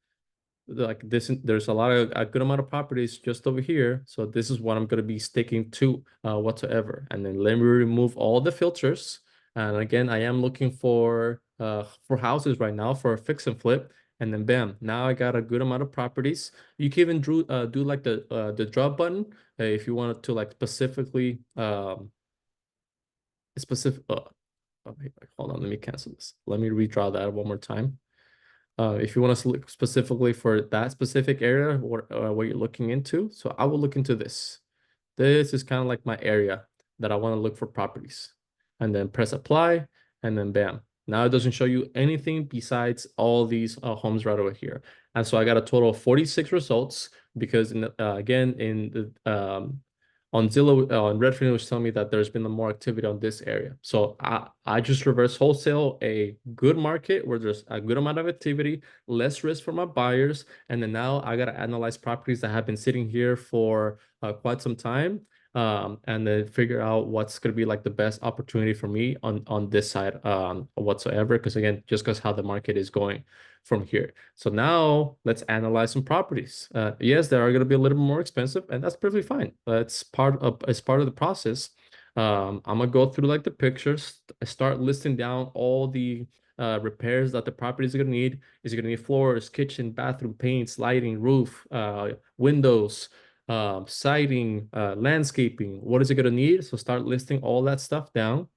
Speaker 1: Like this, there's a good amount of properties just over here. So this is what I'm going to be sticking to whatsoever. And then let me remove all the filters. And again, I am looking for houses right now for a fix and flip. And then bam, now I got a good amount of properties. You can even do like the drop button if you wanted to like specifically specific. Okay, hold on, let me cancel this. Let me redraw that one more time. If you want to look specifically for that specific area or what you're looking into. So I will look into this. This is kind of like my area that I want to look for properties. And then press apply, and then bam. Now it doesn't show you anything besides all these homes right over here. And so I got a total of 46 results because again, in the on Zillow, on Redfin, it was telling me that there's been more activity on this area. So I just reverse wholesale a good market where there's a good amount of activity, less risk for my buyers. And then now I got to analyze properties that have been sitting here for quite some time, and then figure out what's going to be like the best opportunity for me on this side whatsoever. Because again, just because how the market is going from here. So now let's analyze some properties. Yes, they are going to be a little more expensive, and that's perfectly fine. It's part of the process. I'm gonna go through like the pictures, start listing down all the repairs that the property is gonna need. Is it gonna need floors, kitchen, bathroom, paints, lighting, roof, windows, siding, landscaping? What is it gonna need? So start listing all that stuff down,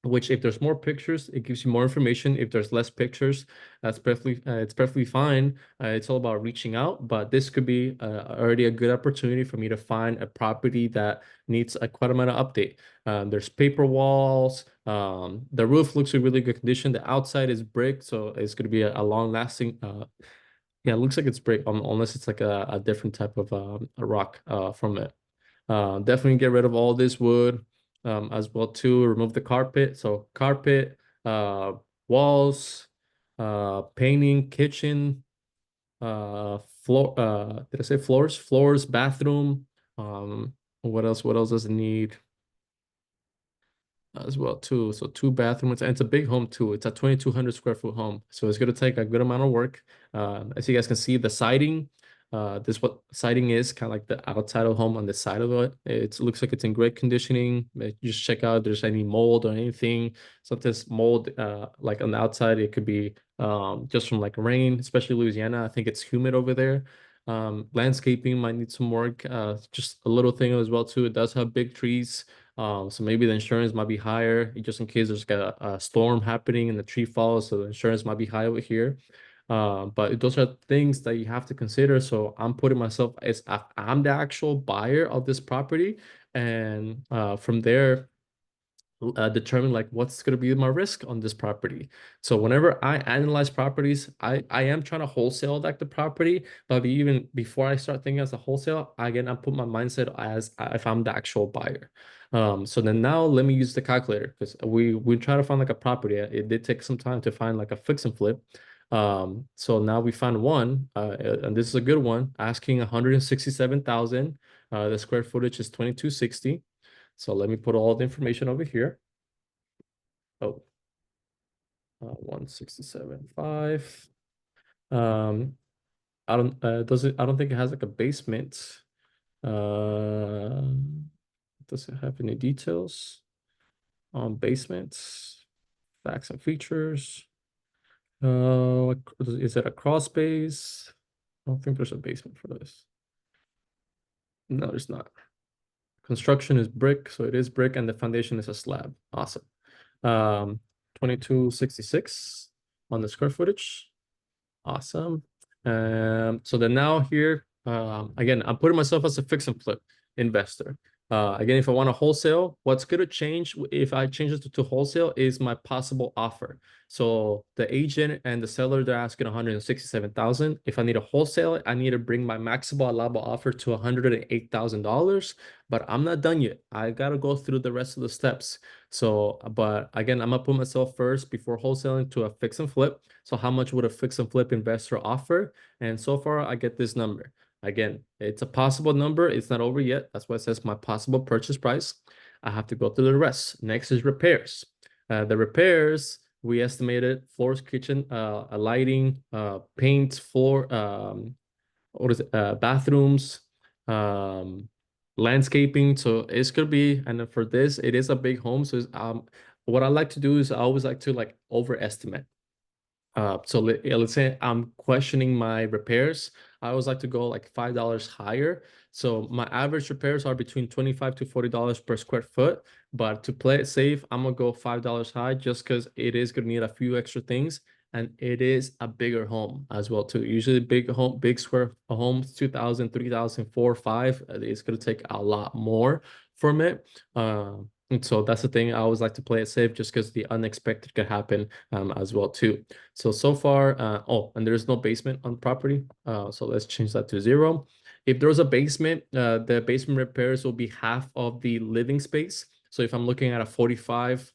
Speaker 1: which if there's more pictures, it gives you more information. If there's less pictures, it's perfectly fine. It's all about reaching out, but this could be already a good opportunity for me to find a property that needs a quite amount of update. There's paper walls. The roof looks in really good condition. The outside is brick, so it's going to be a long lasting. Yeah, it looks like it's brick, unless it's like a different type of a rock from it. Definitely get rid of all this wood as well too. Remove the carpet. So carpet, uh, walls, painting, kitchen, floor. Did I say floors? Floors, bathroom. What else? What else does it need? As well too. So two bathrooms, and it's a big home too. It's a 2,200 square foot home, so it's going to take a good amount of work. As you guys can see, the siding, this what siding is kind of like the outside of the home on the side of it. It looks like it's in great conditioning. Just check out if there's any mold or anything. Sometimes mold, like on the outside, it could be just from like rain, especially Louisiana. I think it's humid over there. Landscaping might need some work. Just a little thing as well too. It does have big trees. So maybe the insurance might be higher just in case there's like a storm happening and the tree falls, so the insurance might be high over here. But those are things that you have to consider. So I'm putting myself as I'm the actual buyer of this property, and from there determine like what's going to be my risk on this property. So whenever I analyze properties, I am trying to wholesale like the property, but even before I start thinking as a wholesale, again, I put my mindset as if I'm the actual buyer. So then now let me use the calculator because we try to find like a property. It did take some time to find like a fix and flip. So now we found one, and this is a good one, asking 167,000. The square footage is 2260. So let me put all the information over here. Oh, 167.5. Um, I don't think it has like a basement. Uh, does it have any details on basements, facts and features? Is it a crawl space? I don't think there's a basement for this. No, there's not. Construction is brick, so it is brick, and the foundation is a slab. Awesome. Um, 2266 on the square footage. Awesome. So then now here, again, I'm putting myself as a fix and flip investor. Again, if I want to wholesale, what's going to change if I change it to wholesale is my possible offer. So the agent and the seller, they're asking 167,000. If I need a wholesale, I need to bring my maximum allowable offer to $108,000. But I'm not done yet. I got to go through the rest of the steps. So, but again, I'm gonna put myself first before wholesaling to a fix and flip. So how much would a fix and flip investor offer? And so far I get this number. Again, it's a possible number. It's not over yet. That's why it says my possible purchase price. I have to go through the rest. Next is repairs. The repairs, we estimated floors, kitchen, lighting, paint, floor, what is it? Bathrooms, um, landscaping. So it's gonna be, and then for this, it is a big home. So what I like to do is I always like to like overestimate. So let's say I'm questioning my repairs. I always like to go like $5 higher. So my average repairs are between $25 to $40 per square foot. But to play it safe, I'm gonna go $5 high just because it is gonna need a few extra things. And it is a bigger home as well too. Usually big square homes, 2,000, 3,000, 4, 5. It's gonna take a lot more from it. And so that's the thing. I always like to play it safe just because the unexpected could happen as well too. So far, oh, and there's no basement on property. So let's change that to 0. If there's a basement, the basement repairs will be half of the living space. So if I'm looking at a 45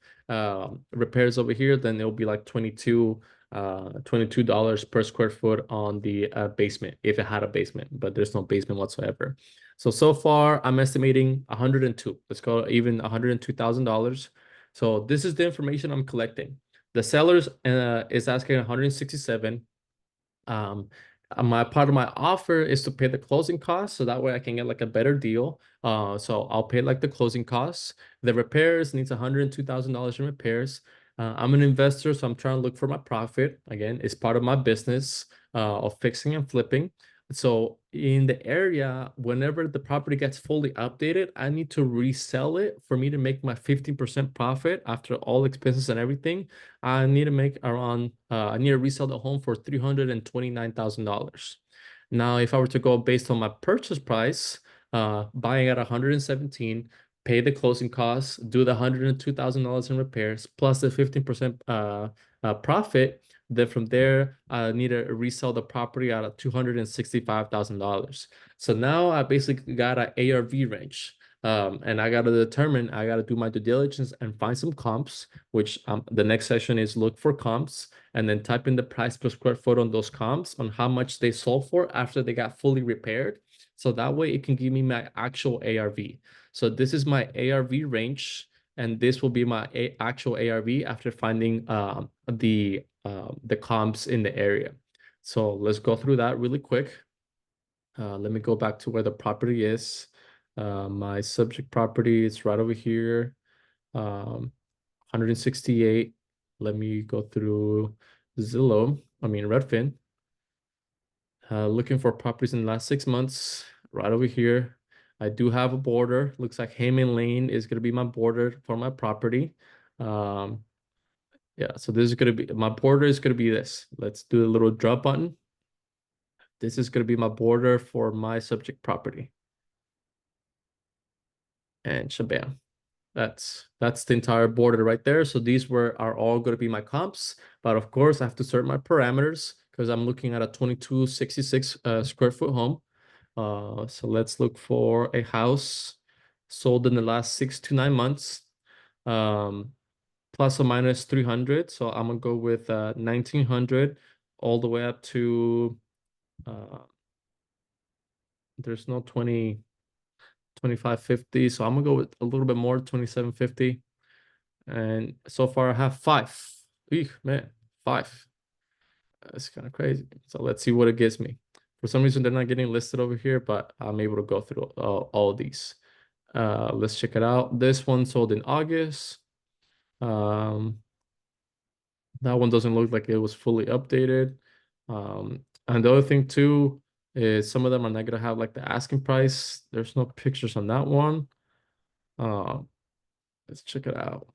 Speaker 1: repairs over here, then it'll be like $22 per square foot on the basement if it had a basement, but there's no basement whatsoever. So far I'm estimating 102. Let's go even $102,000. So this is the information I'm collecting. The sellers is asking 167. Um, my part of my offer is to pay the closing costs, so that way I can get like a better deal. So I'll pay like the closing costs. The repairs needs $102,000 in repairs. I'm an investor, so I'm trying to look for my profit. Again, it's part of my business of fixing and flipping. So in the area, whenever the property gets fully updated, I need to resell it for me to make my 15% profit after all expenses and everything. I need to make around, I need to resell the home for $329,000. Now, if I were to go based on my purchase price, buying at 117, pay the closing costs, do the $102,000 in repairs, plus the 15% profit, then from there, I need to resell the property at $265,000. So now I basically got an ARV range. And I got to determine, I got to do my due diligence and find some comps, which the next session is look for comps and then type in the price per square foot on those comps on how much they sold for after they got fully repaired. So that way it can give me my actual ARV. So this is my ARV range, and this will be my actual ARV after finding the comps in the area. So let's go through that really quick. Let me go back to where the property is. My subject property is right over here. 168. Let me go through Zillow, I mean Redfin. Looking for properties in the last 6 months, right over here. I do have a border. Looks like Hayman Lane is going to be my border for my property. Yeah, so this is going to be, my border is going to be this. Let's do a little drop button. This is going to be my border for my subject property. And shabam. That's the entire border right there. So these are all going to be my comps. But of course, I have to set my parameters because I'm looking at a 2266 square foot home. So let's look for a house sold in the last 6 to 9 months, plus or minus 300. So I'm gonna go with 1900 all the way up to there's no 2550. So I'm gonna go with a little bit more, 2750. And so far I have 5. Eek, man, 5. That's kind of crazy. So let's see what it gives me. For some reason, they're not getting listed over here, but I'm able to go through all of these. Let's check it out. This one sold in August. That one doesn't look like it was fully updated. And the other thing too is some of them are not gonna have like the asking price. There's no pictures on that one. Uh, let's check it out.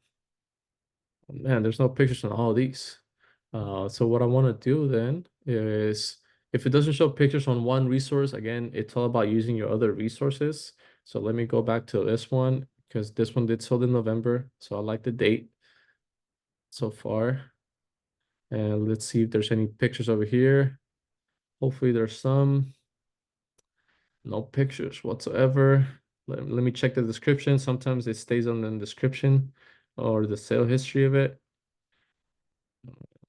Speaker 1: Man, there's no pictures on all of these. So what I want to do then is if it doesn't show pictures on one resource, again, it's all about using your other resources. So let me go back to this one because this one did sold in November. So I like the date so far. And let's see if there's any pictures over here. Hopefully there's some. No pictures whatsoever. Let me check the description. Sometimes it stays on the description or the sale history of it.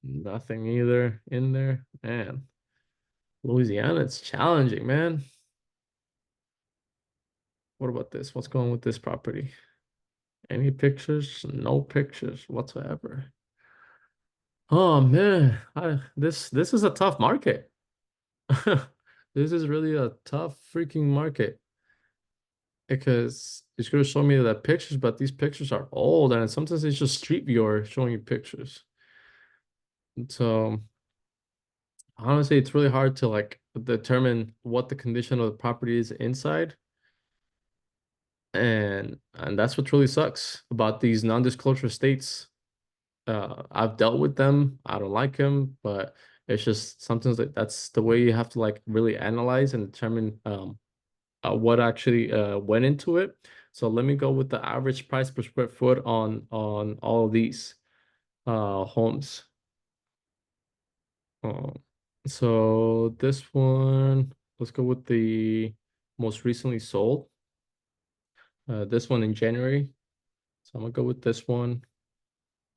Speaker 1: Nothing either in there. Man, Louisiana, it's challenging, man. What about this? What's going with this property? Any pictures? No pictures whatsoever. Oh man, this is a tough market. This is really a tough freaking market because it's gonna show me the pictures, but these pictures are old and sometimes it's just Street Viewer showing you pictures. So honestly, it's really hard to like determine what the condition of the property is inside. And that's what really sucks about these non-disclosure states. I've dealt with them. I don't like them, but it's just sometimes that's the way you have to like really analyze and determine what actually went into it. So let me go with the average price per square foot on all of these homes. Um, so this one, let's go with the most recently sold. This one in January. So I'm gonna go with this one.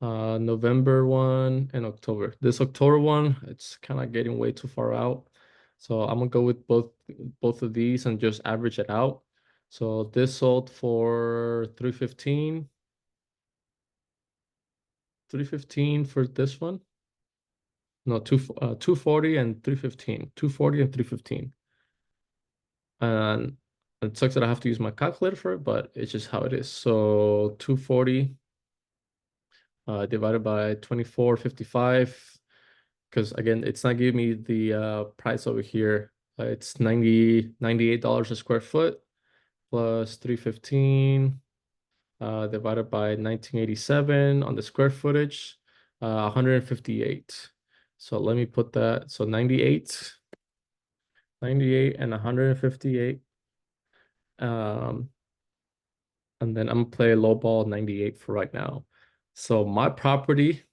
Speaker 1: November one and October. This October one, it's kind of getting way too far out. So I'm gonna go with both of these and just average it out. So this sold for 315, 315 for this one. No, 240 and 315. 240 and 315. And it sucks that I have to use my calculator for it, but it's just how it is. So 240 divided by 24.55. Because again, it's not giving me the price over here. It's $98 a square foot plus 315 divided by 1987 on the square footage, 158. So let me put that. So 98 and 158. Um, and then I'm gonna play lowball 98 for right now. So my property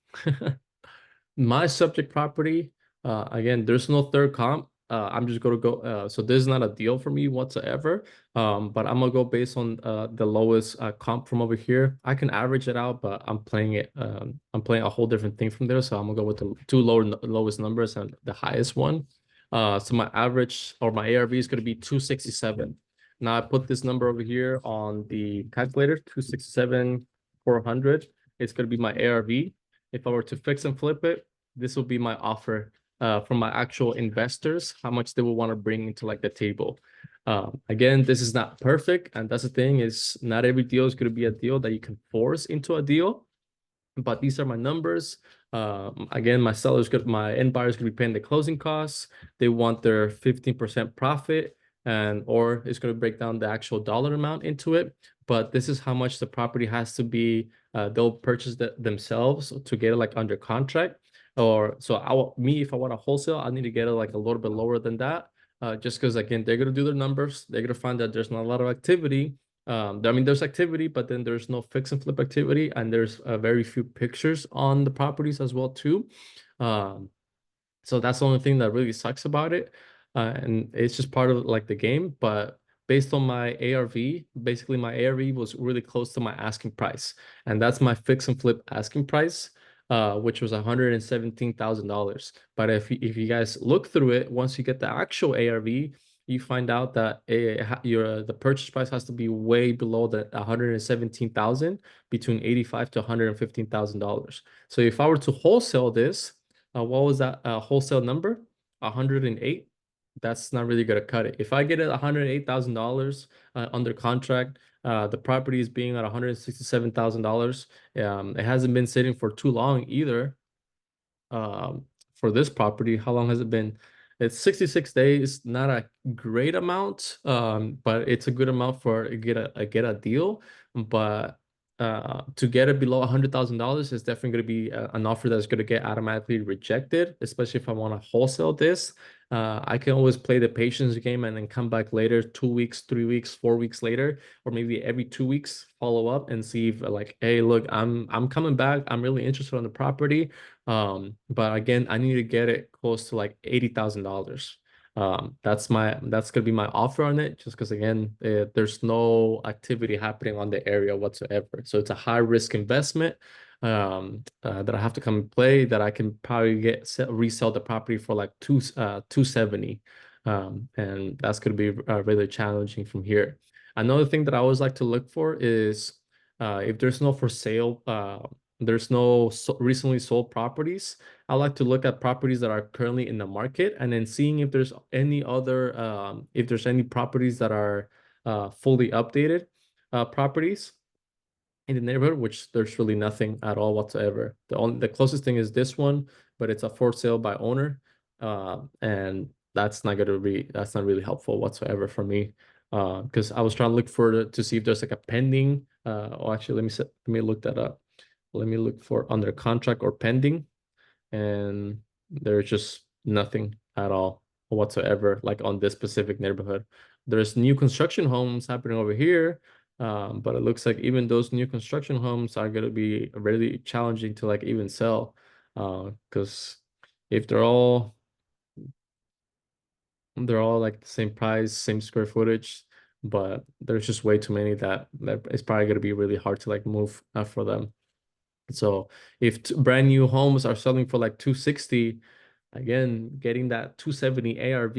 Speaker 1: my subject property, again, there's no third comp. I'm just gonna go. So this is not a deal for me whatsoever. But I'm gonna go based on the lowest comp from over here. I can average it out, but I'm playing it. I'm playing a whole different thing from there. So I'm gonna go with the two lowest numbers and the highest one. So my average or my ARV is gonna be 267. Now I put this number over here on the calculator, 267 400. It's gonna be my ARV. If I were to fix and flip it, this will be my offer from my actual investors, how much they will want to bring into like the table. Again, this is not perfect, and that's the thing is not every deal is going to be a deal that you can force into a deal. But these are my numbers. Again, my end buyers going to be paying the closing costs. They want their 15% profit, and or it's going to break down the actual dollar amount into it. But this is how much the property has to be. They'll purchase themselves to get it like under contract. Or so me, if I want to wholesale, I need to get it like a little bit lower than that. Just because again, they're gonna do their numbers. They're gonna find that there's not a lot of activity. I mean, there's activity, but then there's no fix and flip activity, and there's very few pictures on the properties as well too. Um, so that's the only thing that really sucks about it. And it's just part of like the game. But based on my ARV, basically my ARV was really close to my asking price. And that's my fix and flip asking price, which was $117,000. But if you guys look through it, once you get the actual ARV, you find out that the purchase price has to be way below the 117,000, between 85 to $115,000. So if I were to wholesale this, what was that wholesale number? 108. That's not really gonna cut it. If I get it $108,000 under contract, the property is being at $167,000. It hasn't been sitting for too long either. For this property, how long has it been? It's 66 days, not a great amount, but it's a good amount for get a deal. But to get it below $100,000 is definitely going to be an offer that's going to get automatically rejected, especially if I want to wholesale this. I can always play the patience game and then come back later, 2 weeks, 3 weeks, 4 weeks later, or maybe every 2 weeks, follow up and see if like, hey, look, I'm coming back. I'm really interested in the property. But again, I need to get it close to like $80,000. That's gonna be my offer on it, just because again, there's no activity happening on the area whatsoever. So it's a high risk investment that I have to come and play, that I can probably resell the property for like 270. And that's gonna be really challenging from here. Another thing that I always like to look for is if there's no for sale, there's no recently sold properties. I like to look at properties that are currently in the market and then seeing if there's any other if there's any properties that are fully updated properties in the neighborhood, which there's really nothing at all whatsoever. The closest thing is this one, but it's a for sale by owner. And that's not really helpful whatsoever for me. Because I was trying to look to see if there's like a pending actually let me look that up. Let me look for under contract or pending, and there's just nothing at all whatsoever, like on this specific neighborhood. There's new construction homes happening over here, but it looks like even those new construction homes are going to be really challenging to like even sell, because if they're all like the same price, same square footage, but there's just way too many that it's probably going to be really hard to like move for them. So if brand new homes are selling for like 260, again, getting that 270 ARV,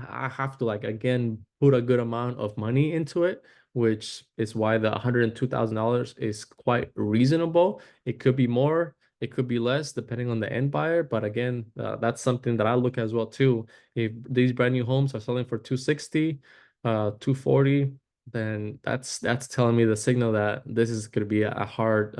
Speaker 1: I have to like again put a good amount of money into it, which is why the $102,000 is quite reasonable. It could be more, it could be less, depending on the end buyer. But again, that's something that I look as well too. If these brand new homes are selling for 260, 240, then that's telling me the signal that this is going to be a hard,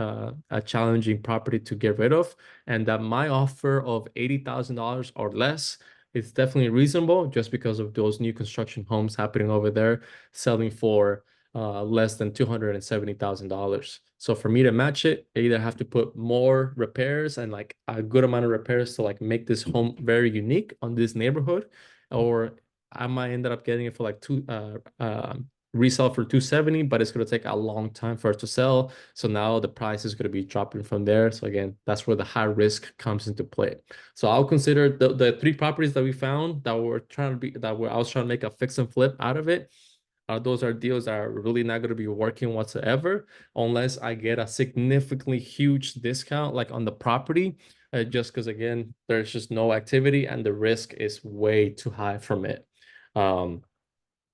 Speaker 1: a challenging property to get rid of, and that my offer of $80,000 or less is definitely reasonable, just because of those new construction homes happening over there selling for less than $270,000. So for me to match it, I either have to put more repairs and like a good amount of repairs to like make this home very unique on this neighborhood, or I might end up getting it for like resell for 270, but it's going to take a long time for it to sell. So now the price is going to be dropping from there. So again, that's where the high risk comes into play. So I'll consider the three properties that we found that were trying to be that were I was trying to make a fix and flip out of it. Those are deals that are really not going to be working whatsoever unless I get a significantly huge discount like on the property, just because again, there's just no activity and the risk is way too high from it. Um,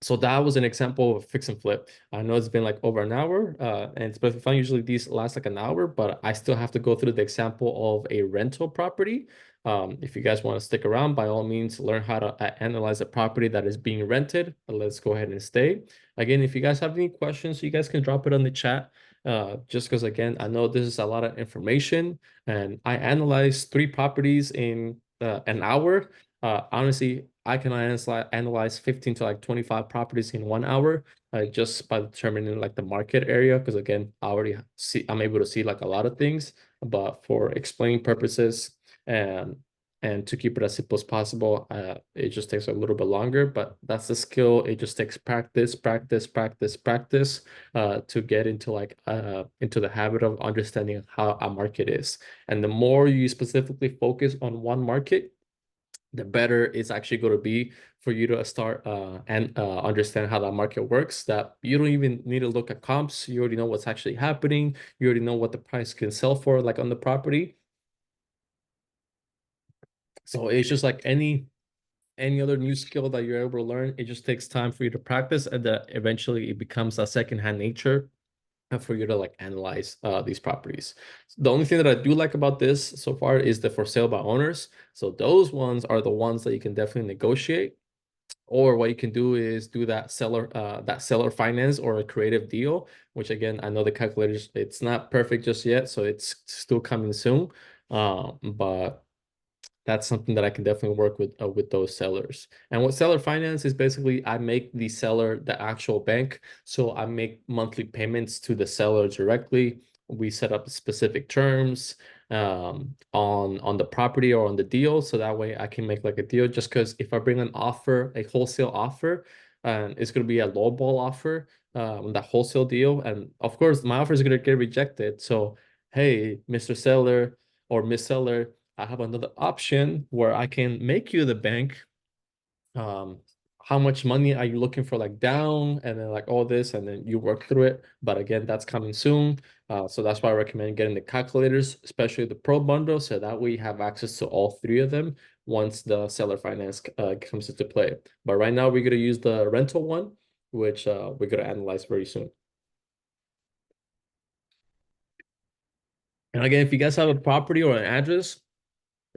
Speaker 1: so that was an example of fix and flip. I know it's been like over an hour, and it's perfectly fine. Usually these last like an hour, but I still have to go through the example of a rental property. If you guys want to stick around, by all means, learn how to analyze a property that is being rented. Let's go ahead and stay. Again, if you guys have any questions, you guys can drop it on the chat. Just because again, I know this is a lot of information, and I analyzed three properties in an hour. Honestly, I can analyze 15 to like 25 properties in 1 hour, just by determining like the market area. Because again, I'm able to see like a lot of things, but for explaining purposes and and to keep it as simple as possible, it just takes a little bit longer. But that's the skill. It just takes practice, practice, practice, practice, to get into the habit of understanding how a market is. And the more you specifically focus on one market, the better it's actually going to be for you to start and understand how that market works, that you don't even need to look at comps. You already know what's actually happening. You already know what the price can sell for, like on the property. So it's just like any other new skill that you're able to learn. It just takes time for you to practice, and that eventually it becomes a secondhand nature for you to like analyze these properties. The only thing that I do like about this so far is the for sale by owners. So those ones are the ones that you can definitely negotiate. Or what you can do is do that seller finance or a creative deal, which again, I know the calculators, it's not perfect just yet, so it's still coming soon. But that's something that I can definitely work with those sellers. And what seller finance is basically, I make the seller the actual bank. So I make monthly payments to the seller directly. We set up specific terms on the property or on the deal. So that way I can make like a deal, just because if I bring an offer, a wholesale offer, and it's going to be a lowball offer on that wholesale deal. And of course, my offer is going to get rejected. So, hey, Mr. Seller or Miss Seller, I have another option where I can make you the bank. Um, how much money are you looking for, like down, and then like all this, and then you work through it. But again, that's coming soon. So that's why I recommend getting the calculators, especially the Pro bundle, so that we have access to all three of them once the seller finance comes into play. But right now, we're gonna use the rental one, which we're gonna analyze very soon. And again, if you guys have a property or an address,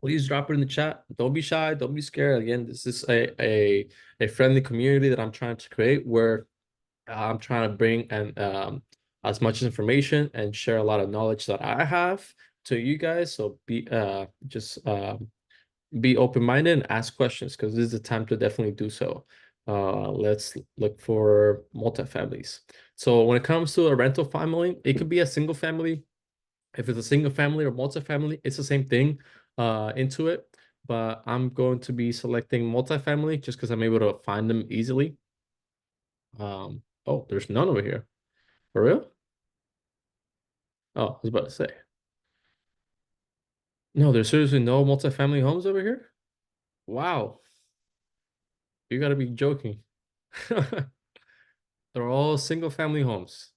Speaker 1: please drop it in the chat. Don't be shy. Don't be scared. Again, this is a friendly community that I'm trying to create, where I'm trying to bring and as much information and share a lot of knowledge that I have to you guys. So be open-minded and ask questions, because this is the time to definitely do so. Let's look for multifamilies. So when it comes to a rental family, it could be a single family. If it's a single family or multifamily, it's the same thing into it. But I'm going to be selecting multifamily just because I'm able to find them easily. Oh, there's none over here. For real? Oh, I was about to say. No, there's seriously no multifamily homes over here? Wow. You gotta be joking. They're all single family homes.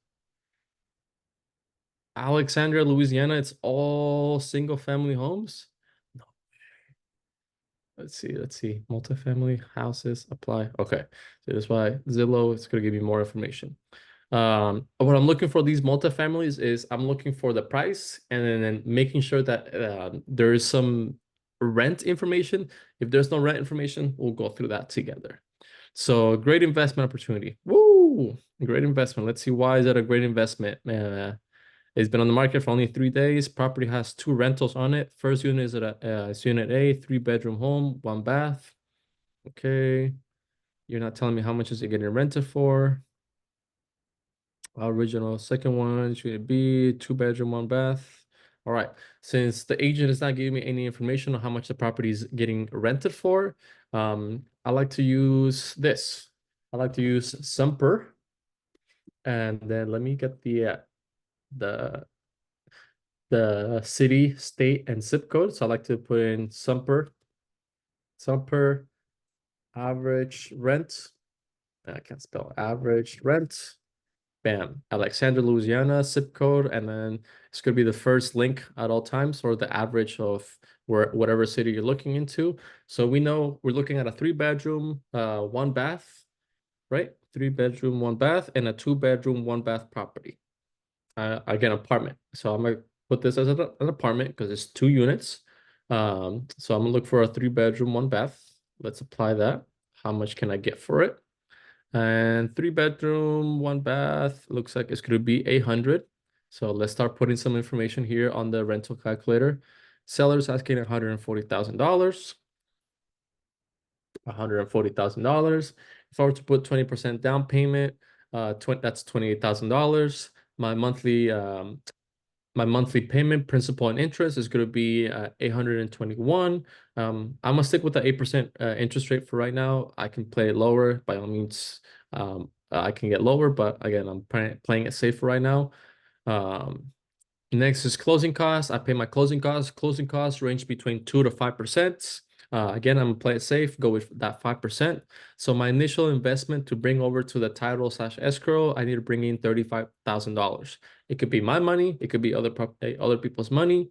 Speaker 1: Alexandria, Louisiana, it's all single family homes? No. Let's see, let's see. Multifamily houses apply. Okay. So that's why Zillow is gonna give you more information. What I'm looking for these multifamilies is, I'm looking for the price, and then making sure that there is some rent information. If there's no rent information, we'll go through that together. So great investment opportunity. Woo! Great investment. Let's see, why is that a great investment? It's been on the market for only 3 days. Property has two rentals on it. First unit is it's unit A, 3-bedroom home, 1 bath. Okay. You're not telling me how much is it getting rented for. Original second one should be 2-bedroom, 1 bath. All right. Since the agent is not giving me any information on how much the property is getting rented for, I like to use this. I like to use Sumper, and then let me get the the city, state, and zip code. So I like to put in Sumper average rent. I can't spell average rent. Bam, Alexandria, Louisiana, zip code, and then it's gonna be the first link at all times, or the average of whatever city you're looking into. So we know we're looking at a 3-bedroom, 1 bath, right? 3-bedroom, 1 bath, and a 2-bedroom, 1 bath property. Again, apartment. So I'm gonna put this as an apartment because it's 2 units. So I'm gonna look for a 3-bedroom, 1 bath. Let's apply that. How much can I get for it? And 3-bedroom, 1 bath, looks like it's going to be 800. So let's start putting some information here on the rental calculator. Seller's asking $140,000. $140,000. If I were to put 20% down payment, that's $28,000. My monthly payment, principal and interest, is going to be 821. I'm gonna stick with the 8% interest rate for right now. I can play it lower by all means. I can get lower, but again, I'm playing it safe for right now. Um, Next is closing costs. I pay my closing costs. Closing costs range between 2 to 5%. Again, I'm gonna play it safe, go with that 5%. So my initial investment to bring over to the title/escrow, I need to bring in $35,000. It could be my money, it could be other people's money.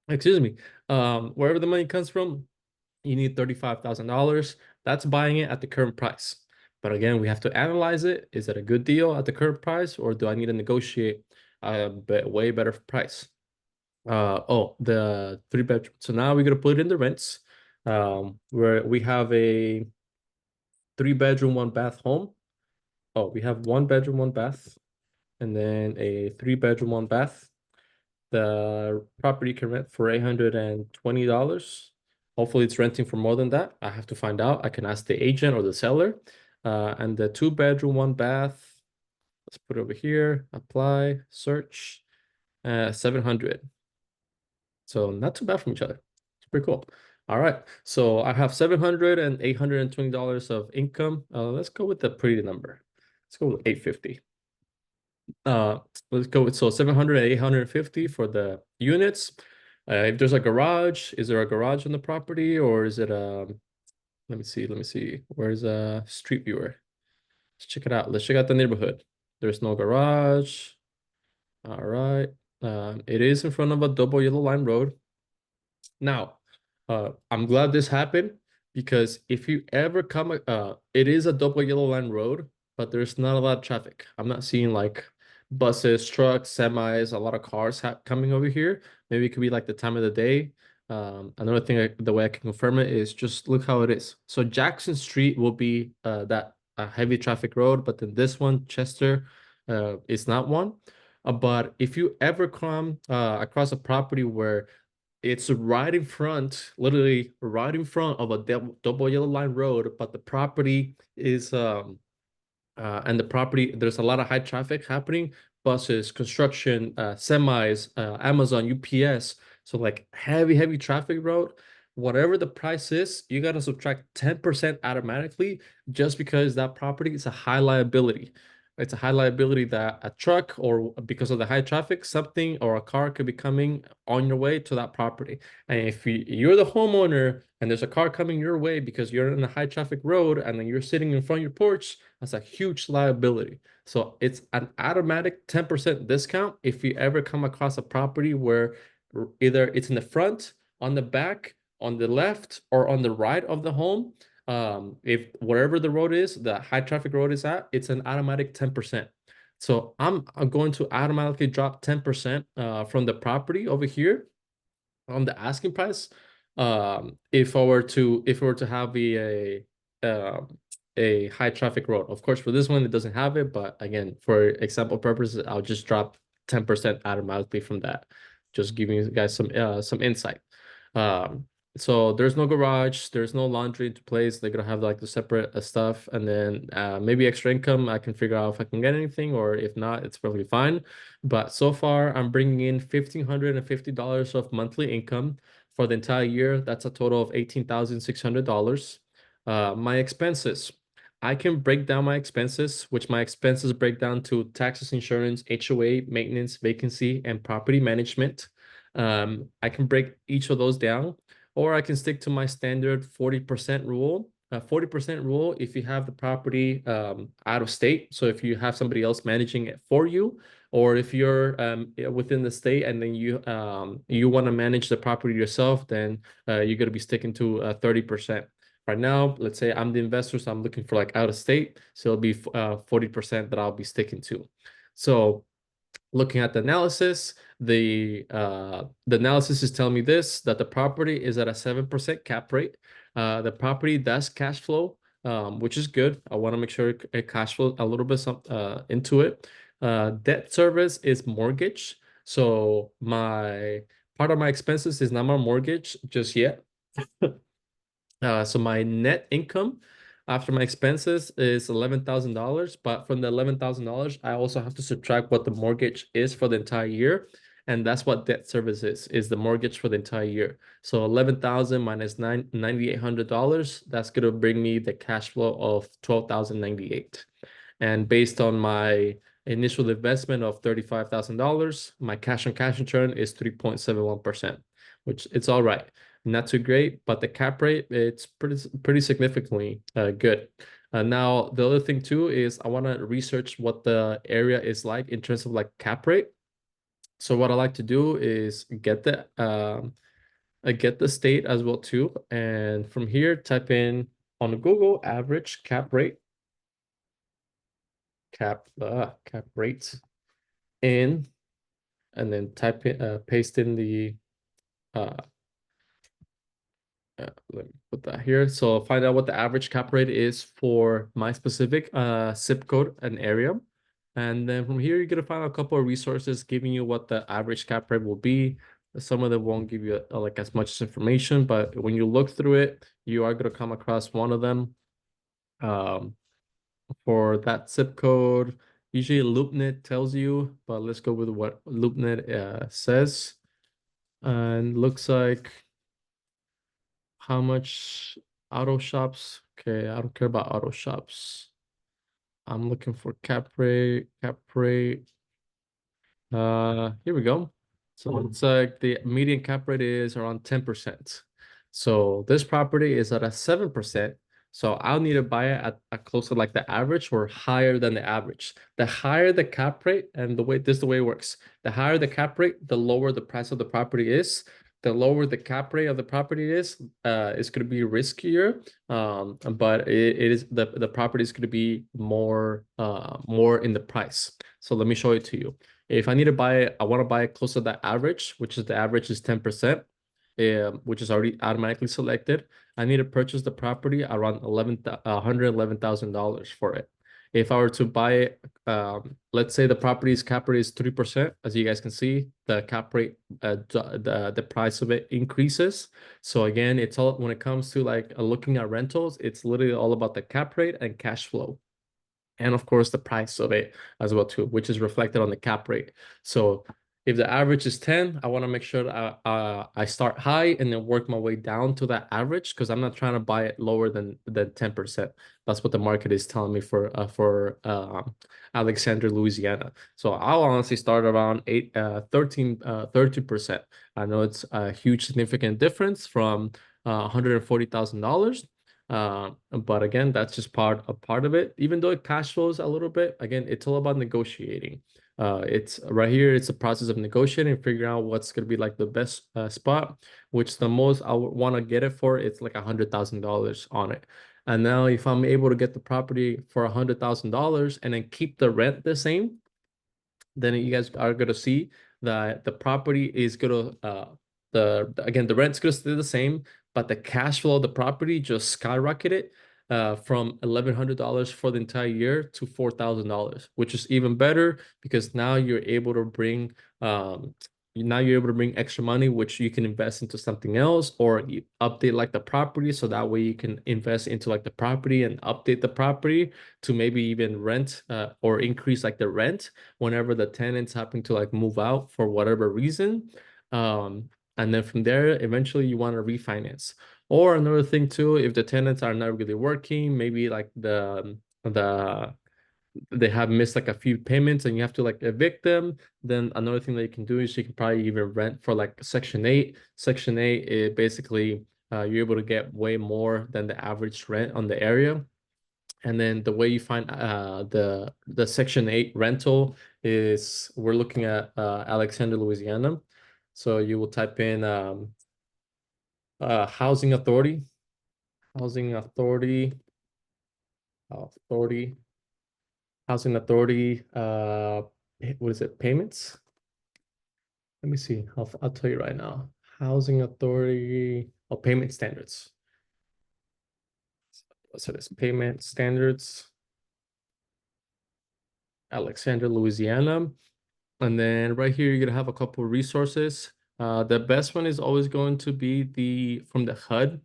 Speaker 1: Excuse me. Wherever the money comes from, you need $35,000. That's buying it at the current price. But again, we have to analyze it. Is it a good deal at the current price, or do I need to negotiate a way better price? The 3 bedroom. So now we're gonna put it in the rents. Where we have a 3-bedroom, 1 bath home. Oh, we have 1 bedroom, 1 bath, and then a 3-bedroom, 1 bath. The property can rent for $820. Hopefully it's renting for more than that. I have to find out. I can ask the agent or the seller. And the 2 bedroom, 1 bath. Let's put it over here. Apply, search. 700. So not too bad from each other. It's pretty cool. All right. So I have 700 and $820 of income. Let's go with the pretty number. Let's go with 850. Uh, let's go with 700 and 850 for the units. If there's a garage, is there a garage on the property or is it let me see. Where's a street viewer? Let's check it out. Let's check out the neighborhood. There's no garage. All right. It is in front of a double yellow line road. Now, I'm glad this happened because if you ever come, it is a double yellow line road, but there's not a lot of traffic. I'm not seeing like buses, trucks, semis, a lot of cars coming over here. Maybe it could be like the time of the day. Another thing, the way I can confirm it is just look how it is. So Jackson Street will be that a heavy traffic road, but then this one, Chester, is not one. But if you ever come across a property where it's right in front, literally right in front of a double yellow line road, but the property is and the property there's a lot of high traffic happening, buses, construction, semis, Amazon, UPS. So like heavy traffic road. Whatever the price is, you gotta subtract 10% automatically just because that property is a high liability. It's a high liability that a truck or because of the high traffic, something or a car could be coming on your way to that property. And if you're the homeowner and there's a car coming your way because you're in a high traffic road and then you're sitting in front of your porch, that's a huge liability. So it's an automatic 10% discount if you ever come across a property where either it's in the front, on the back, on the left, or on the right of the home. If wherever the road is, the high traffic road is at, it's an automatic 10%. So I'm going to automatically drop 10% from the property over here on the asking price. If I were to have a high traffic road. Of course, for this one it doesn't have it, but again, for example purposes, I'll just drop 10% automatically from that. Just giving you guys some insight. Um, so there's no garage, there's no laundry to place. They're gonna have like the separate stuff, and then maybe extra income. I can figure out if I can get anything, or if not, it's perfectly fine. But so far, I'm bringing in $1,550 of monthly income for the entire year. That's a total of $18,600. My expenses. I can break down my expenses, which my expenses break down to taxes, insurance, HOA, maintenance, vacancy, and property management. I can break each of those down, or I can stick to my standard 40% rule. 40% rule if you have the property out of state. So if you have somebody else managing it for you, or if you're within the state and then you want to manage the property yourself, then you're going to be sticking to 30%. Right now, let's say I'm the investor, so I'm looking for like out of state, so it'll be 40% that I'll be sticking to. So looking at the analysis, the analysis is telling me this, that the property is at a 7% cap rate. The property does cash flow, which is good. I want to make sure it cash flow a little bit into it. Debt service is mortgage. So my part of my expenses is not my mortgage just yet. So my net income after my expenses is $11,000, but from the $11,000, I also have to subtract what the mortgage is for the entire year. And that's what debt service is the mortgage for the entire year. So 11,000 minus $9,800, that's gonna bring me the cash flow of 12,098. And based on my initial investment of $35,000, my cash on cash return is 3.71%, which it's all right. Not too great, but the cap rate, it's pretty significantly good. Now, the other thing too is I want to research what the area is like in terms of like cap rate. So what I like to do is get the state as well too. And from here, type in on Google average cap rate, cap rate in, and then paste in the uh, let me put that here. So find out what the average cap rate is for my specific zip code and area. And then from here, you're gonna find a couple of resources giving you what the average cap rate will be. Some of them won't give you like as much information, but when you look through it, you are gonna come across one of them. Um, for that zip code, usually LoopNet tells you, but let's go with what LoopNet says. And looks like how much auto shops. Okay, I don't care about auto shops. I'm looking for cap rate, cap rate. Here we go. So it's like the median cap rate is around 10%. So this property is at a 7%. So I'll need to buy it at close to like the average or higher than the average. The higher the cap rate, and the way this is the way it works. The higher the cap rate, the lower the price of the property is. The lower the cap rate of the property is, it's going to be riskier. But it is the property is going to be more in the price. So let me show it to you. If I need to buy it, I want to buy it close to that average, which is the average is 10%, which is already automatically selected. I need to purchase the property around $111,000 for it. If I were to buy it, let's say the property's cap rate is 3%, as you guys can see, the cap rate, the price of it increases. So again, it's all when it comes to like looking at rentals, it's literally all about the cap rate and cash flow, and of course the price of it as well too, which is reflected on the cap rate. So if the average is 10, I want to make sure that I start high and then work my way down to that average, because I'm not trying to buy it lower than 10%. That's what the market is telling me for Alexandria, Louisiana. So I'll honestly start around 13%. I know it's a huge significant difference from $140,000. But again, that's just a part of it. Even though it cash flows a little bit, again, it's all about negotiating. It's right here. It's a process of negotiating, figuring out what's gonna be like the best spot, which the most I would want to get it for. It's like $100,000 on it. And now, if I'm able to get the property for $100,000 and then keep the rent the same, then you guys are gonna see that the property is gonna again the rent's gonna stay the same, but the cash flow of the property just skyrocketed from $1,100 for the entire year to $4,000, which is even better because now you're able to bring extra money, which you can invest into something else, or you update like the property, so that way you can invest into like the property and update the property to maybe even rent or increase like the rent whenever the tenants happen to like move out for whatever reason. Um, and then from there, eventually you want to refinance. Or another thing too, if the tenants are not really working, maybe like they have missed like a few payments and you have to like evict them, then another thing that you can do is you can probably even rent for like Section 8. Section 8 is basically you're able to get way more than the average rent on the area. And then the way you find the Section 8 rental is we're looking at Alexander, Louisiana. So you will type in housing authority, housing authority, authority, housing authority. What is it? Payments. Let me see. I'll tell you right now. Housing authority. Oh, payment standards. So this payment standards. Alexander, Louisiana. And then right here, you're gonna have a couple of resources. The best one is always going to be the from the HUD.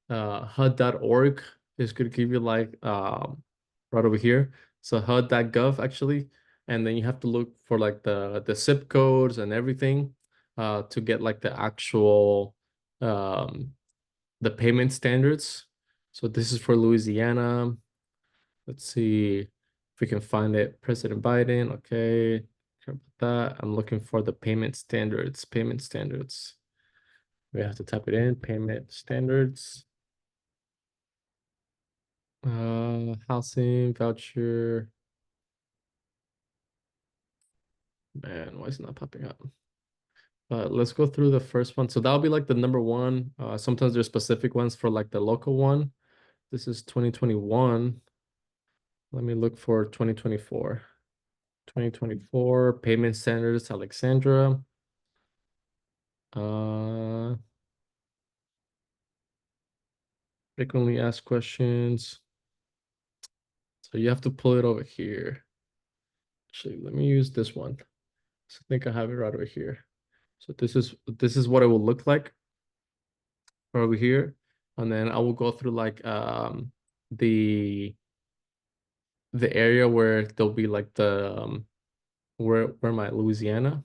Speaker 1: HUD.org is gonna give you like right over here. So HUD.gov actually. And then you have to look for like the zip codes and everything to get like the actual the payment standards. So this is for Louisiana. Let's see if we can find it. President Biden. Okay. Care about that. I'm looking for the payment standards. Payment standards. We have to type it in. Payment standards. Housing voucher. Man, why is it not popping up? Let's go through the first one. So that'll be like the number one. Sometimes there's specific ones for like the local one. This is 2021. Let me look for 2024. 2024 payment standards, Alexandra. Uh, frequently asked questions. So you have to pull it over here. Actually, let me use this one. So I think I have it right over here. So this is what it will look like over here. And then I will go through like the the area where there'll be like the where am I? Louisiana.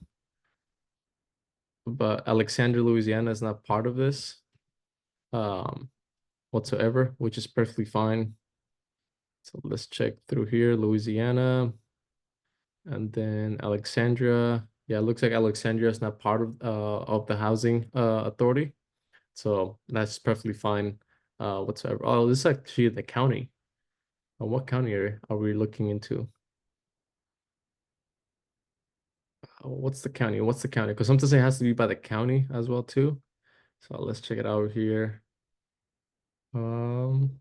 Speaker 1: But Alexandria, Louisiana is not part of this um whatsoever, which is perfectly fine. So let's check through here, Louisiana, and then Alexandria. Yeah, it looks like Alexandria is not part of the housing authority. So that's perfectly fine whatsoever. Oh, this is actually the county. What county are we looking into? What's the county? What's the county? Because sometimes it has to be by the county as well too. So let's check it out here. Um,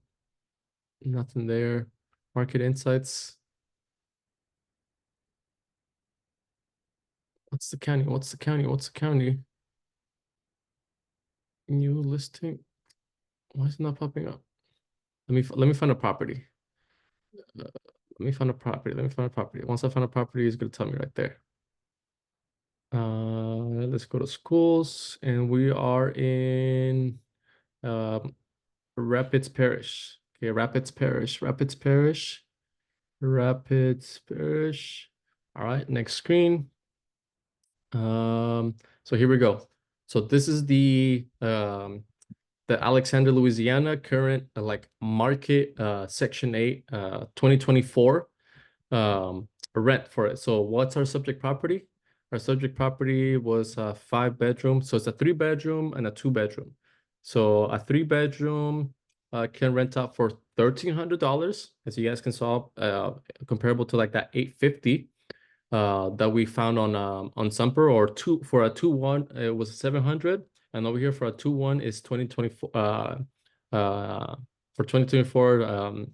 Speaker 1: Nothing there. Market insights. What's the county? What's the county? What's the county? New listing. Why is it not popping up? Let me find a property. Let me find a property. Let me find a property. Once I find a property, it's gonna tell me right there. Let's go to schools, and we are in um, Rapids Parish. Okay, Rapids Parish, Rapids Parish, Rapids Parish. All right, next screen. So here we go. So this is the Alexander, Louisiana current like market section 8 2024 rent for it. So what's our subject property? Our subject property was a 5 bedroom. So it's a 3 bedroom and a 2 bedroom. So a 3 bedroom can rent out for $1,300, as you guys can saw, comparable to like that 850 that we found on Sumper, or two for a 2-1 it was 700, and over here for a 2-1 is 2024 for 2024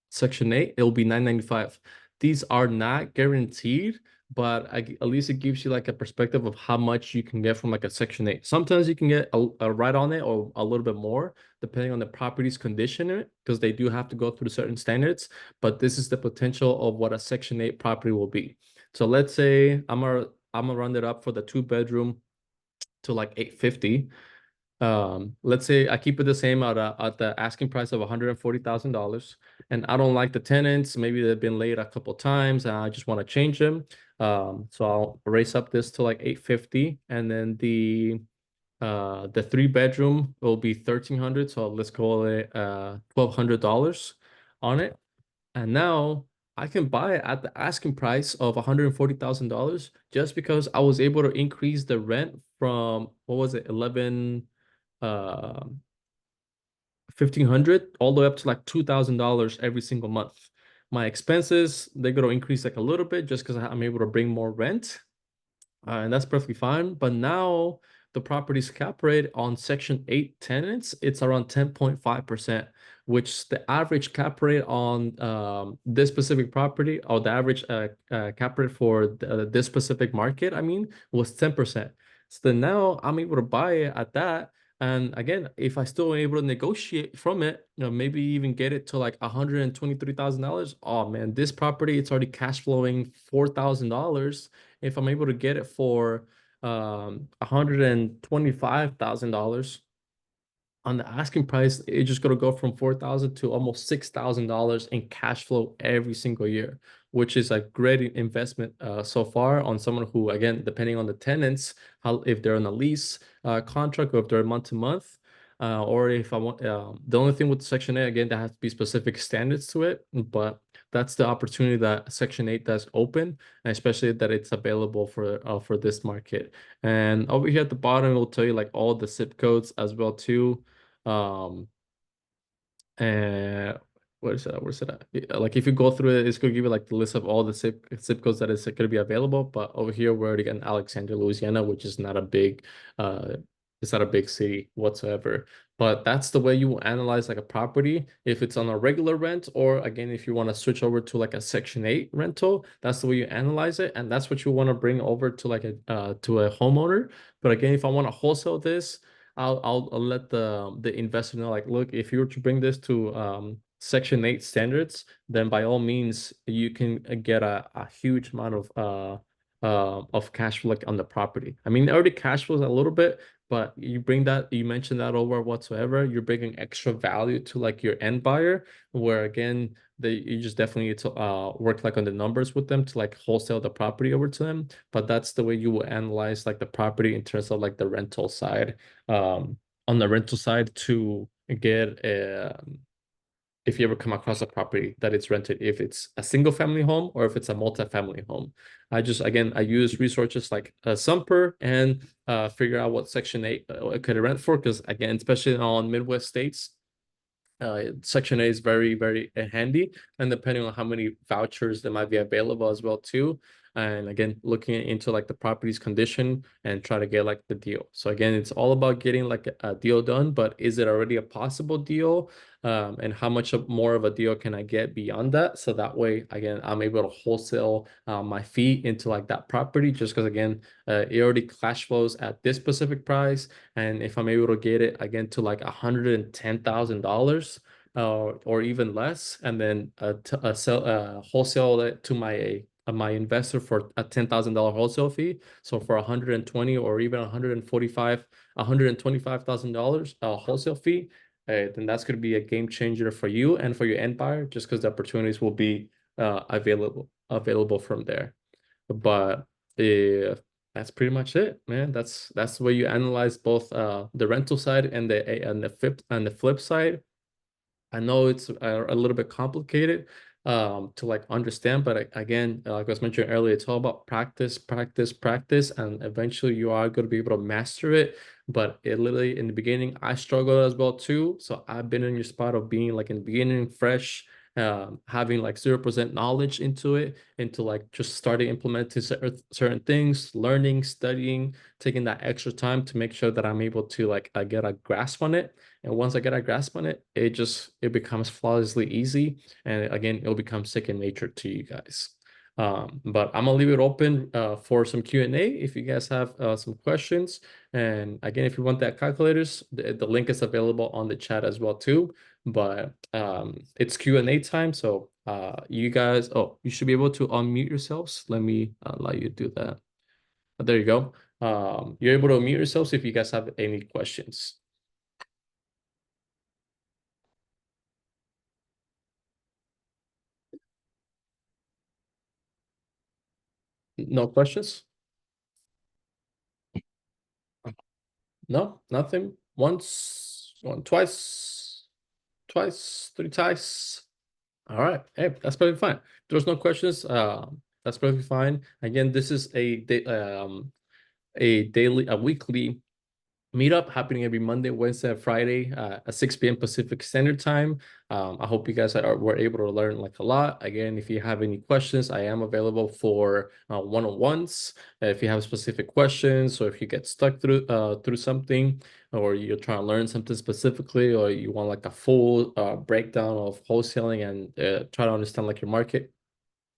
Speaker 1: Section 8, it'll be 995. These are not guaranteed, but at least it gives you like a perspective of how much you can get from like a Section 8. Sometimes you can get a right on it or a little bit more, depending on the property's condition in it, because they do have to go through certain standards. But this is the potential of what a Section 8 property will be. So let's say I'm gonna round it up for the 2 bedroom to like 850. Let's say I keep it the same at the asking price of $140,000, and I don't like the tenants. Maybe they've been late a couple times, and I just want to change them. So I'll raise up this to like 850, and then the 3 bedroom will be 1,300. So let's call it $1,200 on it. And now I can buy it at the asking price of $140,000, just because I was able to increase the rent from, what was it, 11 uh 1,500 all the way up to like $2,000 every single month. My expenses, they're going to increase like a little bit just because I'm able to bring more rent, and that's perfectly fine. But now the property's cap rate on Section 8 tenants, it's around 10.5%, which the average cap rate on this specific property, or the average cap rate for this specific market, I mean, was 10%. So then now I'm able to buy it at that. And again, if I still able to negotiate from it, maybe even get it to like $123,000. Oh man, this property, it's already cash flowing $4,000. If I'm able to get it for $125,000 on the asking price, it's just gonna go from 4,000 to almost $6,000 in cash flow every single year, which is a great investment so far on someone who, again, depending on the tenants, how if they're on a lease contract, or if they're month to month, or if I want the only thing with Section 8, again, there has to be specific standards to it, but that's the opportunity that Section 8 does open, and especially that it's available for this market. And over here at the bottom, it will tell you like all the zip codes as well too. Um, and what is that? Where's it at? Like if you go through it, it's gonna give you like the list of all the zip codes that is gonna be available. But over here, we're already in Alexandria, Louisiana, which is not a big it's not a big city whatsoever. But that's the way you will analyze like a property if it's on a regular rent, or again, if you want to switch over to like a Section 8 rental, that's the way you analyze it, and that's what you want to bring over to like a to a homeowner. But again, if I want to wholesale this, I'll let the investor know, like, look, if you were to bring this to Section 8 standards, then by all means you can get a huge amount of cash flow like on the property. I mean, it already cash flows a little bit, but you mentioned that over whatsoever, you're bringing extra value to like your end buyer, where again, you just definitely need to work like on the numbers with them to like wholesale the property over to them. But that's the way you will analyze like the property in terms of like the rental side. On the rental side to get if you ever come across a property that it's rented, if it's a single family home or if it's a multi-family home. I use resources like Sumper and figure out what Section 8 could rent for, because again, especially on Midwest states, Section 8 is very, very handy, and depending on how many vouchers that might be available as well too. And again, looking into like the property's condition and try to get like the deal. So again, it's all about getting like a deal done, but is it already a possible deal? And how much more of a deal can I get beyond that? So that way, again, I'm able to wholesale my fee into like that property, just because again, it already cash flows at this specific price. And if I'm able to get it again to like $110,000 or even less, and then wholesale it to my investor for a $10,000 wholesale fee. So for 120 or even 125,000 wholesale fee, then that's going to be a game changer for you and for your end buyer, just because the opportunities will be available from there. But uh, that's pretty much it, man. That's the way you analyze both the rental side and the flip side. I know it's a little bit complicated to like understand, but again, like I was mentioning earlier, it's all about practice, practice, practice, and eventually you are going to be able to master it. But it literally in the beginning, I struggled as well too. So I've been in your spot of being like in the beginning, fresh, having like 0% knowledge into like just starting implementing certain things, learning, studying, taking that extra time to make sure that I'm able to like get a grasp on it. And once I get a grasp on it, it becomes flawlessly easy. And again, it'll become second nature to you guys. But I'm gonna leave it open for some Q&A if you guys have some questions. And again, if you want that calculators, the link is available on the chat as well too. But it's Q&A time, so you guys, you should be able to unmute yourselves. Let me allow you to do that. There you go. You're able to unmute yourselves if you guys have any questions. No questions? No, nothing. Twice, twice, three times. All right. Hey, that's perfectly fine. If there's no questions. That's perfectly fine. Again, this is a weekly meetup happening every Monday, Wednesday, and Friday at 6 p.m. Pacific Standard Time. I hope you guys were able to learn like a lot. Again, if you have any questions, I am available for one-on-ones. If you have specific questions, or if you get stuck through something, or you're trying to learn something specifically, or you want like a full breakdown of wholesaling and try to understand like your market,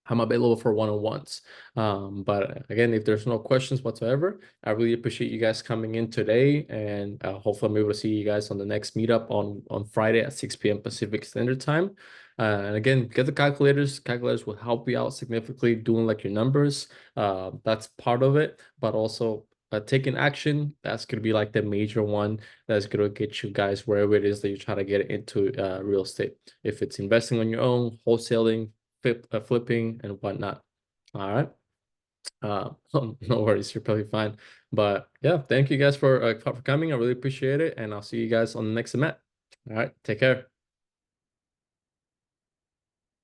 Speaker 1: I'm available for one-on-ones. But again, if there's no questions whatsoever, I really appreciate you guys coming in today, and hopefully I'm able to see you guys on the next meetup on Friday at 6 p.m. Pacific Standard Time. And again, get the calculators. Calculators will help you out significantly doing like your numbers. That's part of it, but also taking action, that's going to be like the major one that's going to get you guys wherever it is that you try to get into real estate. If it's investing on your own, wholesaling, flipping and whatnot. All right. No worries, you're probably fine. But yeah, thank you guys for coming. I really appreciate it, and I'll see you guys on the next event. All right, take care.